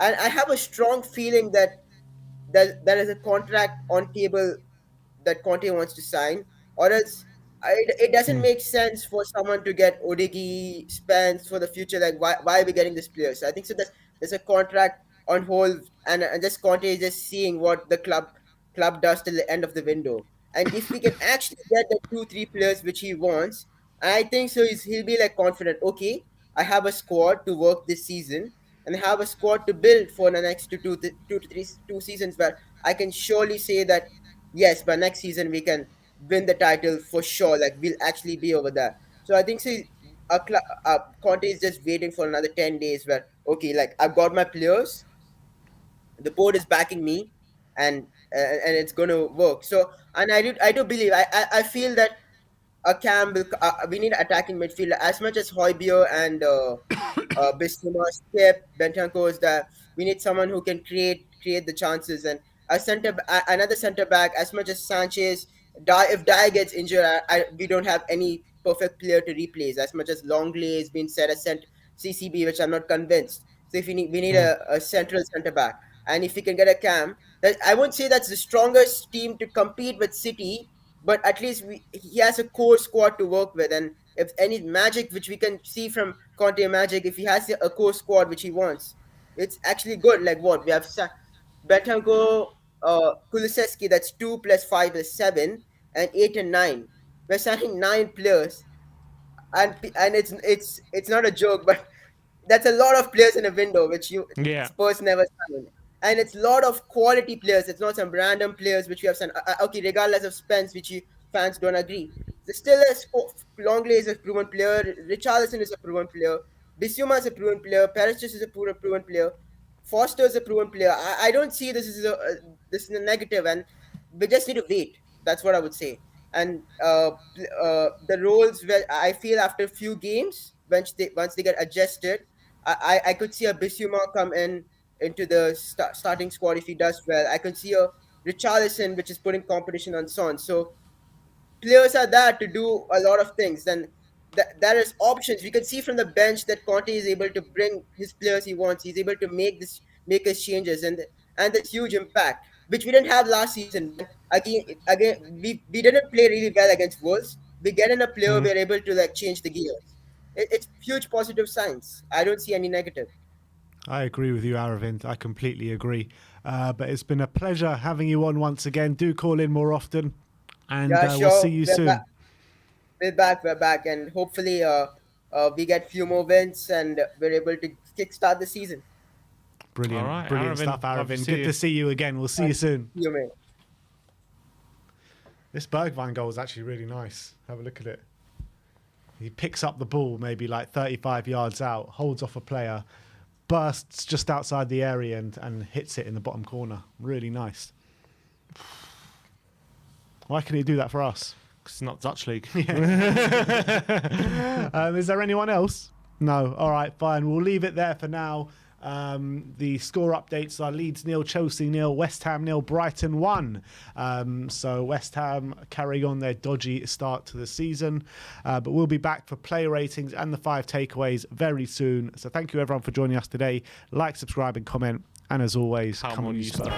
And I have a strong feeling that there is a contract on table that Conte wants to sign, or else it doesn't make sense for someone to get Odigi, Spence for the future. Like why are we getting this players? So I think so. There's a contract on hold, and just Conte is just seeing what the club does till the end of the window. And if we can actually get the 2-3 players which he wants, I think so. He'll be like confident. Okay, I have a squad to work this season, and have a squad to build for the next two seasons where I can surely say that yes, by next season we can win the title for sure. Like we'll actually be over there. So I think so. Conte is just waiting for another 10 days where okay, like I've got my players, the board is backing me, and and it's going to work. So, and I do believe, I feel that a Cam will, we need attacking midfielder as much as Hojbjerg and Bissouma, Skip, Bentancur is that we need someone who can create the chances, and another centre back as much as Sanchez. If Dye gets injured, we don't have any perfect player to replace. As much as Longley has been said as CCB, which I'm not convinced. So if we need a central centre back, and if we can get a Cam, that I won't say that's the strongest team to compete with City, but at least he has a core squad to work with. And if any magic which we can see from Conte magic, if he has a core squad which he wants, it's actually good. Like what we have, Betango, Kulusevski, that's 2 plus 5 is 7, and 8 and 9. We're signing 9 players, and it's not a joke, but that's a lot of players in a window, which Yeah. Spurs never signed. And it's a lot of quality players. It's not some random players which we have signed. Okay, regardless of Spence, which you fans don't agree. There's still Longley is a proven player. Richarlison is a proven player. Bissouma is a proven player. Perisic is a proven player. Foster is a proven player. I don't see this is a negative, and we just need to wait. That's what I would say. And the roles where I feel after a few games, once they get adjusted, I could see a Bissouma come into the starting squad if he does well. I could see a Richarlison, which is putting competition on Son. So players are there to do a lot of things. Then there is options. We can see from the bench that Conte is able to bring his players he wants. He's able to make his changes, and this huge impact, which we didn't have last season. When again we didn't play really well against Wolves. We get in a player, we're able to like change the gears. It's huge positive signs. I don't see any negative. I agree with you, Aravind. I completely agree. But it's been a pleasure having you on once again. Do call in more often, and Yeah, we'll sure. see you soon. We're back, and hopefully we get few more wins and we're able to kickstart the season. Brilliant, All right, brilliant Aravind, stuff, love to Aravind. see Good you. to see you again. We'll see you soon. You may. This Bergwijn goal is actually really nice. Have a look at it. He picks up the ball maybe like 35 yards out, holds off a player, bursts just outside the area and hits it in the bottom corner. Really nice. Why can he do that for us? It's not Dutch league. Is there anyone else? No. All right, fine. We'll leave it there for now. The score updates are Leeds 0, Chelsea 0, West Ham 0, Brighton 1. So West Ham carrying on their dodgy start to the season. But we'll be back for player ratings and the 5 takeaways very soon. So thank you everyone for joining us today. Like, subscribe and comment. And as always, come on you Spurs.